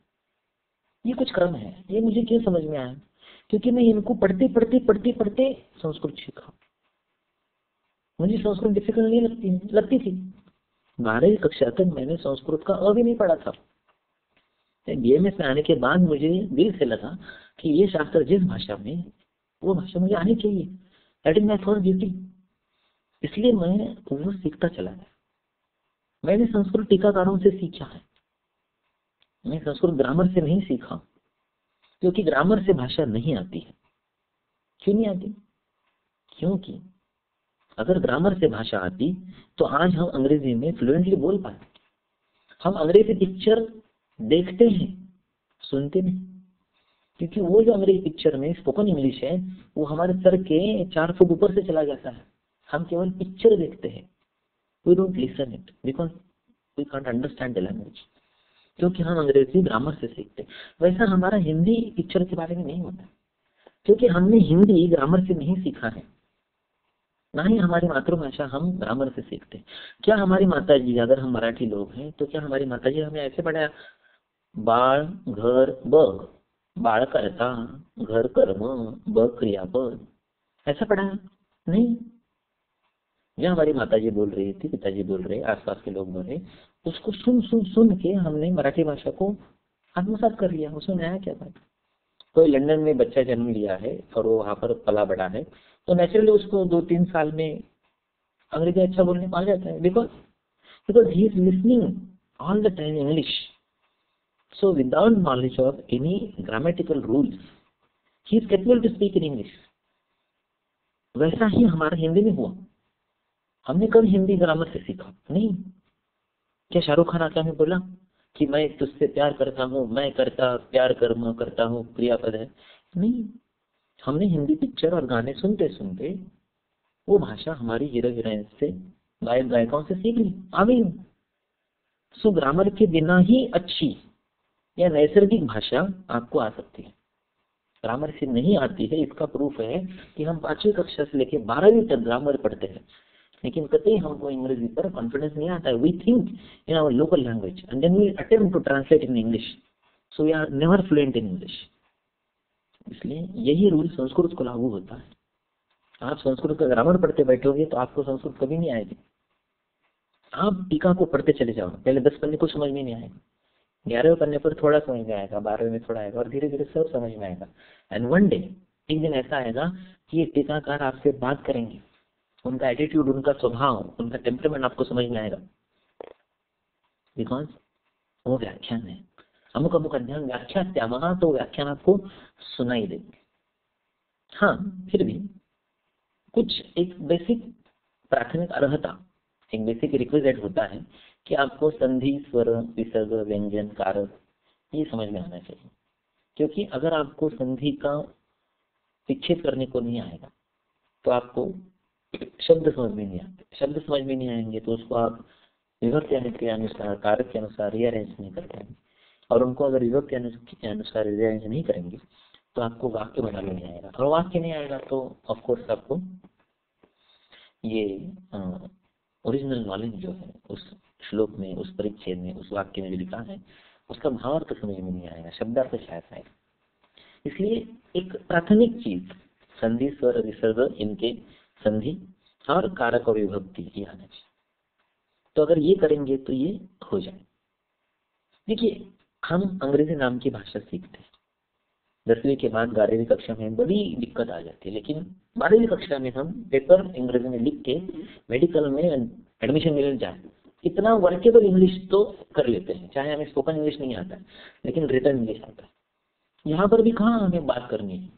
ये कुछ क्रम है। ये मुझे क्यों समझ में आया, क्योंकि मैं इनको पढ़ते पढ़ते संस्कृत सीखा। मुझे संस्कृत डिफिकल्ट नहीं लगती थी। 12वीं कक्षा तक मैंने संस्कृत का अ भी नहीं पढ़ा था। बीएमएस में आने के बाद मुझे दिल से लगा कि ये शास्त्र जिस भाषा में, वो भाषा मुझे आनी चाहिए, that is my first duty. इसलिए मैं वो सीखता चला गया। मैंने संस्कृत टीकाकारों से सीखा है, मैं संस्कृत ग्रामर से नहीं सीखा, क्योंकि ग्रामर से भाषा नहीं आती है। क्यों नहीं आती, क्योंकि अगर ग्रामर से भाषा आती तो आज हम अंग्रेजी में फ्लुएंटली बोल पाए। हम अंग्रेजी पिक्चर देखते हैं, सुनते नहीं, क्योंकि वो जो अंग्रेजी पिक्चर में स्पोकन इंग्लिश है वो हमारे सर के 4 फुट ऊपर से चला जाता है। हम केवल पिक्चर देखते हैं, we don't listen it because we can't understand the language, क्योंकि हम अंग्रेजी ग्रामर से सीखते हैं। वैसा हमारा हिंदी पिक्चर के बारे में नहीं होता, क्योंकि हमने हिंदी ग्रामर से नहीं सीखा है, ना ही हमारी मातृभाषा हम ग्रामर से सीखते हैं। क्या हमारी माता जी, अगर हम मराठी लोग हैं तो क्या हमारी माता जी हमें ऐसे पढ़ाया, बाळ घर बघ, बाळ कर्ता, घर कर्म, बघ क्रियापद, ऐसा पढ़ाया नहीं। जो हमारी माता जी बोल रही थी, पिताजी बोल रहे, आसपास के लोग बोल रहे, उसको सुन सुन सुन के हमने मराठी भाषा को आत्मसात कर लिया, उसमें नया क्या बात। कोई लंदन में बच्चा जन्म लिया है और वो वहां पर पला बड़ा है, तो नेचुरली उसको 2-3 साल में अंग्रेजी अच्छा बोलने को आ जाता है, because he is listening all the time English. So without knowledge of any grammatical rules he is capable to speak in English. वैसा ही हमारा हिंदी में हुआ. हमने कब हिंदी ग्रामर से सीखा? नहीं. क्या शाहरुख खान आके हमें बोला कि मैं तुझसे प्यार करता हूँ, मैं करता प्यार कर्म करता हूँ, क्रियापद है? नहीं. हमने हिंदी पिक्चर और गाने सुनते सुनते वो भाषा हमारी हीरो हीरोइन से, गायक गायिकाओं से सीख ली, आ गई. सो ग्रामर के बिना ही अच्छी या नैसर्गिक भाषा आपको आ सकती है. ग्रामर से नहीं आती है, इसका प्रूफ है कि हम 5वीं कक्षा से लेकर 12वीं तक ग्रामर पढ़ते हैं, लेकिन कतई हमको अंग्रेजी पर कॉन्फिडेंस नहीं आता है. We think in our local language and then we attempt to translate in English. So we are never fluent in English. इसलिए यही रूल संस्कृत को लागू होता है. आप संस्कृत का ग्रामर पढ़ते बैठोगे तो आपको संस्कृत कभी नहीं आएगी. आप टीका को पढ़ते चले जाओ, पहले 10 पन्ने कुछ समझ में नहीं आएगा, 11वें पन्ने पर थोड़ा समझ में आएगा, 12वें में थोड़ा आएगा, और धीरे धीरे सब समझ में आएगा. एंड वन डे, एक दिन ऐसा आएगा कि ये टीकाकार आपसे बात करेंगे, उनका एटीट्यूड, उनका स्वभाव, उनका टेम्परामेंट आपको समझ में आएगा, बिकॉज वो व्याख्यान है. अमुक अमुक अध्ययन व्याख्या त्यामहा, तो व्याख्यान आपको सुनाई देंगे. हाँ, फिर भी कुछ एक बेसिक प्राथमिक अर्हता, एक बेसिक रिक्विजिट होता है कि आपको संधि, स्वर, विसर्ग, व्यंजन, कारक ये समझ में आना चाहिए. क्योंकि अगर आपको संधि का विच्छेद करने को नहीं आएगा तो आपको शब्द समझ में नहीं आते. शब्द समझ में नहीं आएंगे तो उसको आप विभक्ति के अनुसार, कारक के अनुसार रीअरेंज नहीं कर पाएंगे. और उनको अगर विभक्ति के अनुसार रीअरेंज नहीं करेंगे तो आपको वाक्य बनाने नहीं आएगा. और वाक्य नहीं आएगा तो ऑफकोर्स आपको ये ओरिजिनल नॉलेज जो है उस श्लोक में, उस परिच्छेद में, उस वाक्य में जो लिखा है उसका भावार्थ समझ में नहीं आएगा, शब्दार्थ शायद आएगा. इसलिए एक प्राथमिक चीज संधि, स्वर, विसर्ग, इनके संधि और कारक और विभक्ति ये आना चाहिए. तो अगर ये करेंगे तो ये हो जाए. देखिए, हम अंग्रेजी नाम की भाषा सीखते हैं, 10वीं के बाद 12वीं कक्षा में बड़ी दिक्कत आ जाती है, लेकिन 12वीं कक्षा में हम पेपर अंग्रेजी में लिख के मेडिकल में एडमिशन मिल जाए, इतना वर्केबल इंग्लिश तो कर लेते हैं. चाहे हमें स्पोकन इंग्लिश नहीं आता है लेकिन रिटर्न इंग्लिश आता है. यहाँ पर भी कहाँ हमें बात करनी है,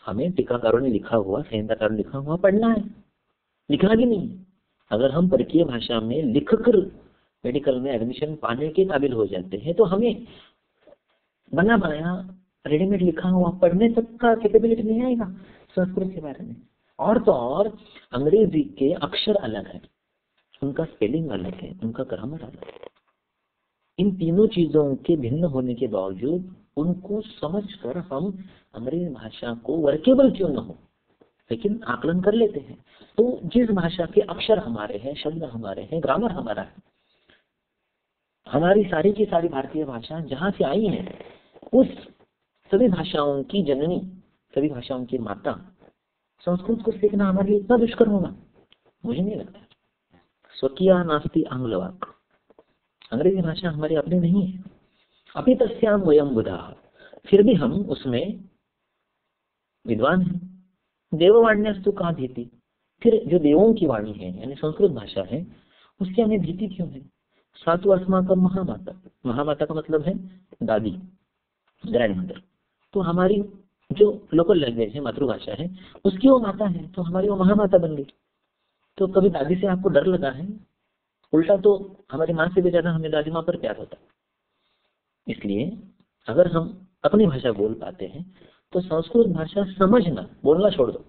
हमें टीकाकारों ने लिखा हुआ, संहिताकारों ने लिखा हुआ पढ़ना है, लिखना भी नहीं. अगर हम परकीय भाषा में लिखकर मेडिकल में एडमिशन पाने के काबिल हो जाते हैं तो हमें बना बनाया रेडीमेड लिखा हुआ पढ़ने तक का कैपेबिलिटी नहीं आएगा संस्कृत के बारे में. और तो और अंग्रेजी के अक्षर अलग है, उनका स्पेलिंग अलग है, उनका ग्रामर अलग है. इन तीनों चीजों के भिन्न होने के बावजूद उनको समझकर हम अंग्रेजी भाषा को वर्केबल क्यों न हो लेकिन आकलन कर लेते हैं. तो जिस भाषा के अक्षर हमारे हैं, शब्द हमारे हैं, ग्रामर हमारा है, हमारी सारी की सारी भारतीय भाषा जहाँ से आई है उस सभी भाषाओं की जननी, सभी भाषाओं की माता संस्कृत को सीखना हमारे लिए इतना दुष्कर होगा, मुझे नहीं लगता. स्वकीय नास्ति आंग्लवाक, अंग्रेजी भाषा हमारी अपनी नहीं है. अभी तस्याम वयम बुधा, फिर भी हम उसमें विद्वान हैं. देववाण्यस्तु का भीति, फिर जो देवों की वाणी है यानी संस्कृत भाषा है उससे हमें भीति क्यों है. सातु अस्माकं महामाता, महामाता का मतलब है दादी, ग्रैंड मदर. तो हमारी जो लोकल लैंग्वेज है, मातृभाषा है, उसकी वो माता है, तो हमारी वो महामाता बन गई. तो कभी दादी से आपको डर लगा है? उल्टा तो हमारी माँ से भी ज्यादा हमें दादी माँ पर प्यार होता है. इसलिए अगर हम अपनी भाषा बोल पाते हैं तो संस्कृत भाषा समझना, बोलना छोड़ दो,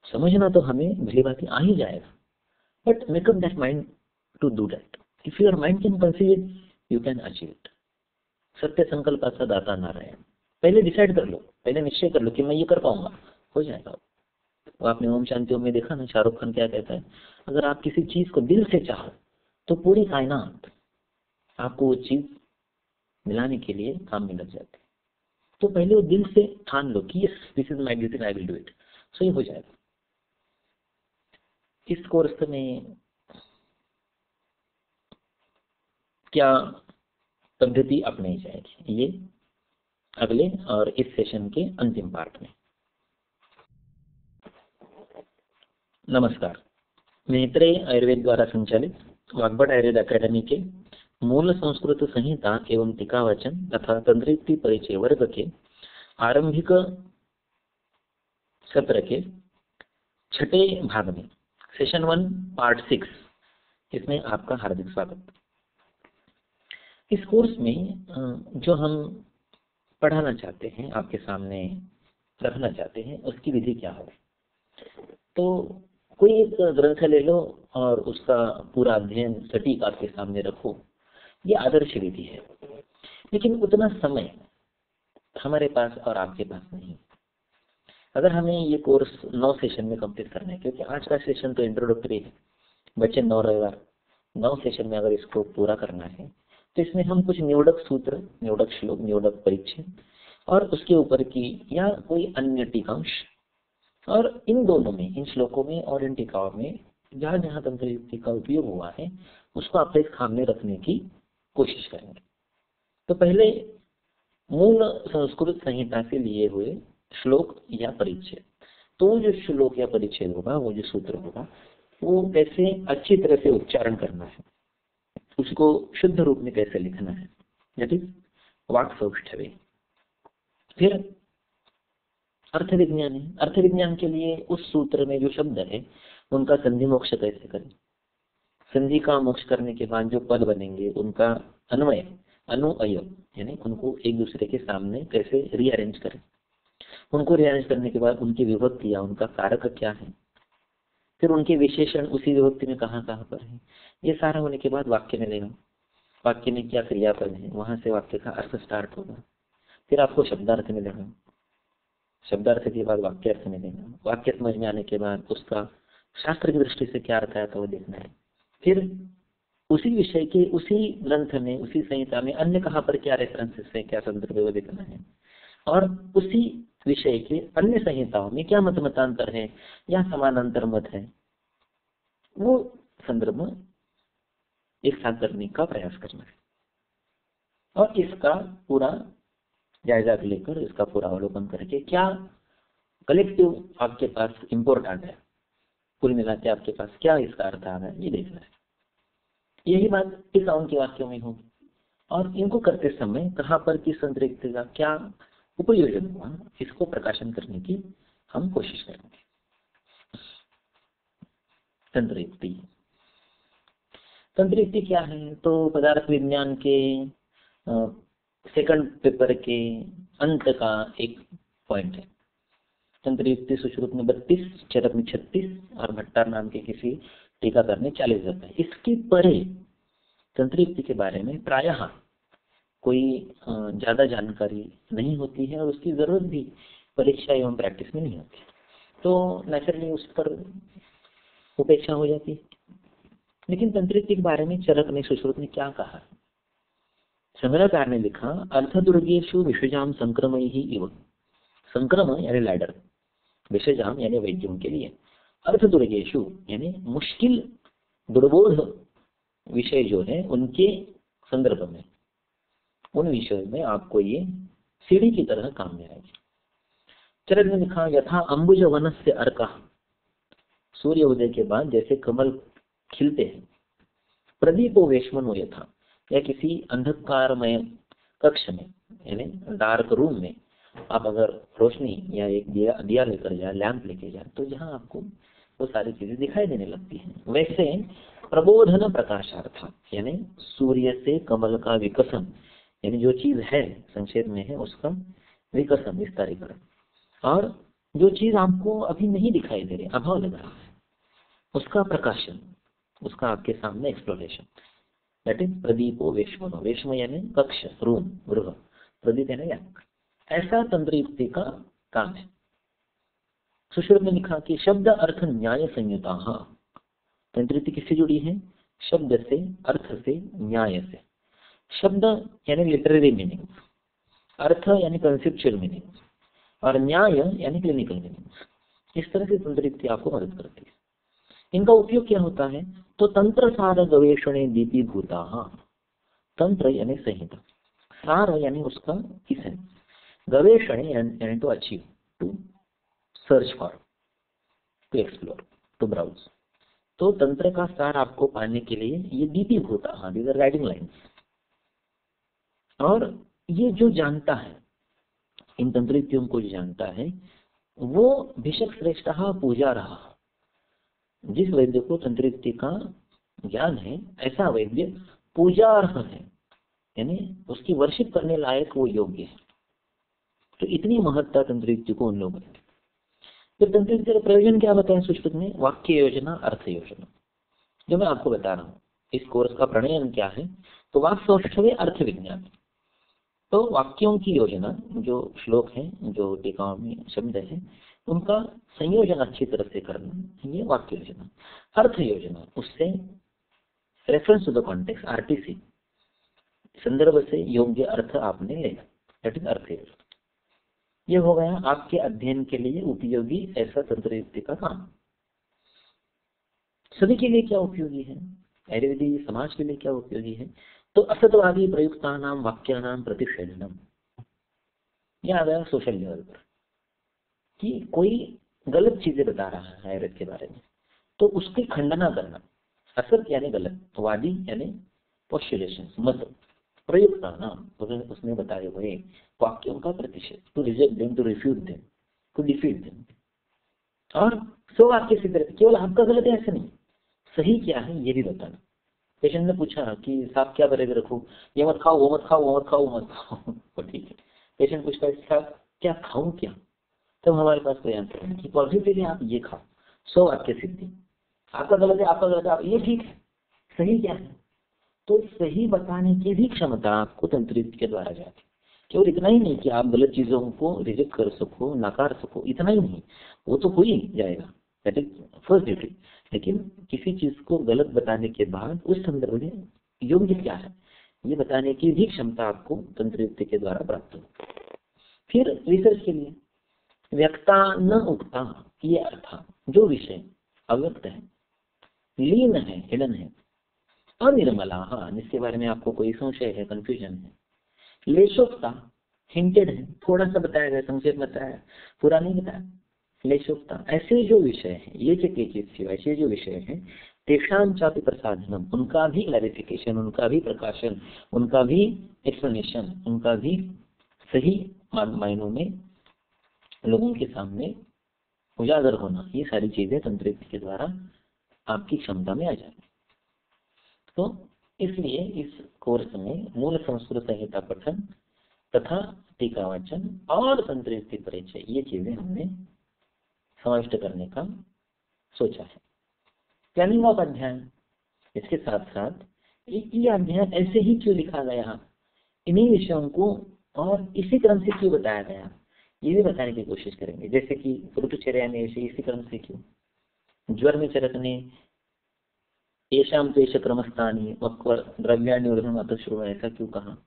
समझना तो हमें भली बात आ ही जाएगा. But make up that mind to do that. If your mind can conceive it, you can achieve it. सत्य संकल्पाचा दाता नारायण. पहले डिसाइड कर लो, पहले निश्चय कर लो कि मैं ये कर पाऊंगा, हो जाएगा. वो आपने ओम शांति ओम में देखा ना, शाहरुख खान क्या कहता है, अगर आप किसी चीज को दिल से चाहो तो पूरी कायनात आपको वो चीज मिलाने के लिए काम में लग जाती है. तो पहले वो दिल से ठान लो कि yes this is my duty, I will do it. So ये हो जाएगा. इस कोर्स में क्या पद्धति अपनाई जाएगी। ये अगले और इस सेशन के अंतिम पार्ट में। नमस्कार। मैत्रेय आयुर्वेद द्वारा संचालित वाग्भट आयुर्वेद अकेडमी के मूल संस्कृत संहिता एवं टीकावचन तथा तंत्रोक्ति परिचय वर्ग के आरंभिक सत्र के छठे भाग में सेशन 1 पार्ट 6, इसमें आपका हार्दिक स्वागत। इस कोर्स में जो हम पढ़ाना चाहते हैं, आपके सामने रखना चाहते हैं, उसकी विधि क्या है। तो कोई एक ग्रंथ ले लो और उसका पूरा अध्ययन सटीक आपके सामने रखो, ये आदर्श विधि है। लेकिन उतना समय हमारे पास और आपके पास नहीं। अगर हमें ये कोर्स 9 सेशन में कंप्लीट करना है, क्योंकि आज का सेशन तो इंट्रोडक्टरी है, बच्चे 9 रविवार 9 सेशन में अगर इसको पूरा करना है तो इसमें हम कुछ निवडक सूत्र, निवडक श्लोक, निवडक परिचय और उसके ऊपर की या कोई अन्य टीकांश, और इन दोनों में, इन श्लोकों में और इन टीकाओं में जहाँ जहाँ तंत्र युक्ति का उपयोग हुआ है उसको आपके सामने रखने की कोशिश करेंगे। तो पहले मूल संस्कृत संहिता से लिए हुए श्लोक या परिचय। तो वो जो श्लोक या परिचय होगा, वो जो सूत्र होगा, वो कैसे अच्छी तरह से उच्चारण करना है, उसको शुद्ध रूप में कैसे लिखना है, दैट इज वाक् सौष्ठवे। फिर अर्थ विज्ञान है। अर्थ विज्ञान के लिए उस सूत्र में जो शब्द है उनका संधि मोक्ष कैसे करें, संधि का मोक्ष करने के बाद जो पद बनेंगे उनका अन्वय, अनुअय, यानी उनको एक दूसरे के सामने कैसे रीअरेंज करें, उनको रीअरेंज करने के बाद उनकी विभक्ति या उनका कारक क्या है, फिर उनके विशेषण उसी विभक्ति में कहाँ कहाँ पर है। ये सारा होने के बाद वाक्य में लेना, वाक्य में क्या क्रियापद है, वहां से वाक्य का अर्थ स्टार्ट होगा। फिर आपको शब्दार्थ में लेना, शब्दार्थ के बाद वाक्य अर्थ में लेना, वाक्य समझ में आने के बाद उसका शास्त्र की दृष्टि से क्या अर्थ है तो वो देखना है। फिर उसी विषय के, उसी ग्रंथ में, उसी संहिता में अन्य कहाँ पर क्या रेफरेंसेस है, क्या संदर्भ है वो देखना है, और उसी विषय के अन्य संहिताओं में क्या मत मतांतर है या समानांतर मत है, वो संदर्भ एक साथ करने का प्रयास करना है। और इसका पूरा जायजा लेकर, इसका पूरा अवलोकन करके क्या कलेक्टिव आपके पास इम्पोर्ट आ गया, कुल मिला के आपके पास क्या इसका अर्थ आ गया, ये देखना है। यही बात इस के वाक्यों में होगी। और इनको करते समय कहाँ पर किस संतरिक्ति का क्या उपयोजन हुआ, इसको प्रकाशन करने की हम कोशिश करेंगे। तंत्रयुक्ति, तंत्रयुक्ति क्या है? तो पदार्थ विज्ञान के सेकंड पेपर के अंत का एक पॉइंट है। तंत्रयुक्ति सुश्रुत में 32, चरक में 36 और भट्टार नाम के किसी टीकाकार ने 40 होता है। इसके परे तंत्रयुक्ति के बारे में प्रायः कोई ज्यादा जानकारी नहीं होती है और उसकी जरूरत भी परीक्षा एवं प्रैक्टिस में नहीं होती, तो नेचुरली उस पर उपेक्षा हो जाती है। लेकिन तंत्रयुक्ति के बारे में चरक ने, सुश्रुत ने क्या कहा? संग्रहकार ने लिखा, अर्थदुर्गेषु विषजाम संक्रमैः इव। संक्रम यानी लैडर, विषजाम यानी वैद्यों के लिए, अर्थदुर्गेषु यानी मुश्किल दुर्बोध विषय जो है उनके संदर्भ में, उन विषयों में आपको ये सीढ़ी की तरह काम में आएगी। चरक ने लिखा, यथा अंबुज वनस्य अर्का, सूर्य उदय के बाद जैसे कमल खिलते हैं, प्रदीपो वेश्मनो यथा, या किसी अंधकारमय कक्ष में यानी डार्क रूम में आप अगर रोशनी या एक दिया लेकर जाए, लैंप लेके जाए, तो जहाँ आपको वो सारी चीजें दिखाई देने लगती हैं, वैसे प्रबोधन प्रकाशार्थ यानी सूर्य से कमल का विकसन, यानी जो चीज है संक्षेप में है उसका विकसन, विस्तारीकरण, और जो चीज आपको अभी नहीं दिखाई दे रही, अभाव लग रहा है, उसका प्रकाशन, उसका आपके सामने एक्सप्लोरेशन, दैट इज प्रदीपो वेश्मनो। वेश्म यानी कक्ष, रूम, गृह, प्रदीप यानी लैंप। ऐसा तंत्रयुक्ति का काम है। सुश्रुत ने लिखा कि शब्द अर्थ न्याय संयुता। तंत्रयुक्ति किससे जुड़ी है? शब्द से, अर्थ से, न्याय से। शब्द यानी लिटरेरी मीनिंग, अर्थ यानी कंसेप्चुअल मीनिंग, और न्याय यानी क्लिनिकल मीनिंग। इस तरह से तंत्रयुक्ति आपको मदद करती है। इनका उपयोग क्या होता है? तो तंत्र सार गवेषणे दीपीभूता, तंत्र यानी संहिता, सार यानी उसका इसेंस, गवेषण यानी to achieve, to search for, to explore, to browse. तो तंत्र का सार आपको पाने के लिए ये दीपिक होता, हाँ दीज आर गाइडिंग लाइन्स। और ये जो जानता है, इन तंत्र युक्तियों को जो जानता है, वो भिषक श्रेष्ठ पूजा रहा। जिस वैद्य को तंत्र युक्ति का ज्ञान है, ऐसा वैद्य पूजार्ह है, यानी उसकी वर्शिप करने लायक वो योग्य है। तो इतनी महत्ता तंत्र युक्ति को उन लोगों ने। फिर तंत्र युक्ति का प्रयोजन क्या बताएं सुश्रुत में? वाक्य योजना, अर्थ योजना, जो मैं आपको बता रहा हूँ। इस कोर्स का प्रणयन क्या है? तो वाक्य सौष्ठव अर्थ विज्ञान। तो वाक्यों की योजना, जो श्लोक है, जो टीकाओं में शब्द है, उनका संयोजन अच्छी तरह से करना, ये वाक्य योजना। अर्थ योजना, उससे reference to the context, RTC, संदर्भ से योग्य अर्थ आपने लेना, दैट इज अर्थ योजना। ये हो गया आपके अध्ययन के लिए उपयोगी ऐसा तंत्र युक्ति का काम। सभी के लिए क्या उपयोगी है? आयुर्वेदिक समाज के लिए क्या उपयोगी है? तो असतवादी प्रयुक्तानाम वाक्यानाम प्रतिषेधनम। यह आ गया सोशल लेवल पर कि कोई गलत चीजें बता रहा है आयुर्वेद के बारे में, तो उसकी खंडना करना। असत यानी गलत, वादी यानी पोस्टुलेशन, मत, प्रयुक्तानाम उसने बताए हुए वाक्यों का प्रतिषेध, to reject them, to refuse them, to defeat them. और सो वाक्य सिद्ध, केवल आपका गलत है ऐसे नहीं, सही क्या है ये भी बताना। पेशेंट ने पूछा कि साहब क्या बरेगा रखूं, ये मत खाओ, वो मत खाओ, वो मत खाओ, वो मत खाओ। तो ठीक है, पेशेंट पूछता है क्या खाऊं क्या, तब हमारे पास कोई आंसर नहीं कि पॉजिटिवली आप ये खाओ, सो वाक्य सिद्धि। आपका गलत है, आपका गलत है, आप ये ठीक है, सही क्या है? तो सही बताने की भी क्षमता आपको तंत्र युक्ति के द्वारा जाती। केवल इतना ही नहीं कि आप गलत चीजों को रिजेक्ट कर सको, नकार सको, इतना ही नहीं, वो तो हो ही जाएगा, दैट इज फर्स्ट ड्यूटी। लेकिन किसी चीज को गलत बताने के बाद उस संदर्भ में योग्य क्या है, ये बताने की भी क्षमता आपको तंत्र युक्ति के द्वारा प्राप्त हो। फिर रिसर्च के लिए व्यक्ता न उक्ता, ये अर्थ, जो विषय अव्यक्त है, लीन है, हिडन है, अनिर्मला, हाँ जिसके बारे में आपको कोई संशय है, कंफ्यूजन है, लेशोक्ता, हिंटेड है, थोड़ा सा बताया गया, संक्षेप बताया, पूरा नहीं बताया, लेशोक्ता, ऐसे जो विषय है, ये जो ऐसे जो विषय है, तेषां चापि प्रसाधनम, उनका भी क्लैरिफिकेशन, उनका भी प्रकाशन, उनका भी एक्सप्लेनेशन, उनका भी सही मायनों में लोगों के सामने उजागर होना, ये सारी चीजें तंत्र युक्ति के द्वारा आपकी क्षमता में आ जाएगी। तो इसलिए इस कोर्स में मूल संस्कृत संहिता पठन तथा टीका वाचन और तंत्र युक्ति परिचय, ये चीजें हमने समाविष्ट करने का सोचा है। प्लानिंग ऑफ अध्ययन, इसके साथ साथ ये अध्ययन ऐसे ही क्यों लिखा गया, इन्हीं विषयों को और इसी क्रम से क्यों बताया गया, ये भी बताने की कोशिश करेंगे। जैसे कि ऋतुचर्या में इसी क्रम से क्यों, ज्वर में चरकने येषाम तेष क्रमस्थानी वक्र द्रव्याणि उदहरण, ऐसा क्यों कहा,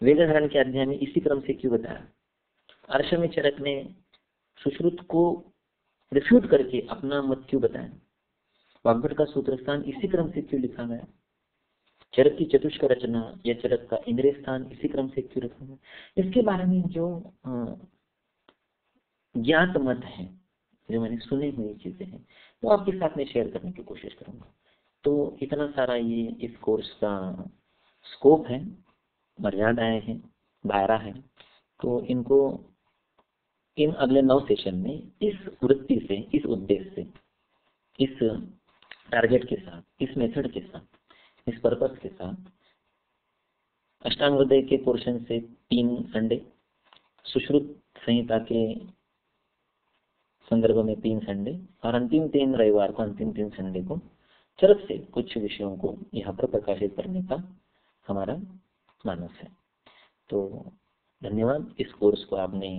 वेद धारण के अध्याय में इसी क्रम से क्यों बताया, अर्श में चरकने सुश्रुत को रिफ्यूट करके अपना मत क्यों बताया, वाग्भट का सूत्र स्थान इसी क्रम से क्यों लिखा गया, चरक की चतुष्क रचना या चरक का इंद्रिय स्थान इसी क्रम से क्यों रखा गया, इसके बारे में जो ज्ञात मत है, जो मैंने सुनी हुई चीजें हैं, वो आपके साथ में शेयर करने की कोशिश करूंगा। तो इतना सारा ये इस कोर्स का स्कोप है, मर्यादाएं हैं, दायरा है। तो इनको इन अगले 9 सेशन में इस वृत्ति से, इस उद्देश्य से, इस टारगेट के साथ, इस मेथड के साथ, इस पर्पस के साथ, अष्टांग हृदय के पोर्शन से 3 संडे, सुश्रुत संहिता के संदर्भ में 3 संडे, और अंतिम 3 रविवार को, अंतिम 3 संडे को चरक से कुछ विषयों को यहाँ पर प्रकाशित करने का हमारा मानस है। तो धन्यवाद, इस कोर्स को आपने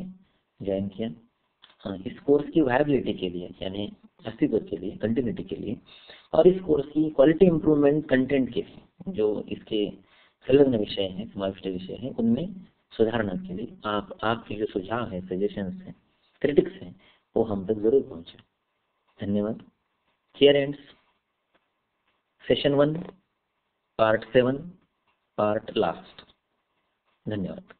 ज्वाइन किया। हाँ, इस कोर्स की वायबिलिटी के लिए, यानी अस्तित्व के लिए, कंटिन्यूटी के लिए, और इस कोर्स की क्वालिटी इंप्रूवमेंट कंटेंट के लिए, जो इसके संलग्न विषय हैं, समाविष्ट विषय हैं, उनमें सुधारना के लिए आपके जो सुझाव है, सजेशंस हैं, क्रिटिक्स हैं, वो हम तक जरूर पहुंचे। धन्यवाद। Here ends session 1 part 7 part last. धन्यवाद।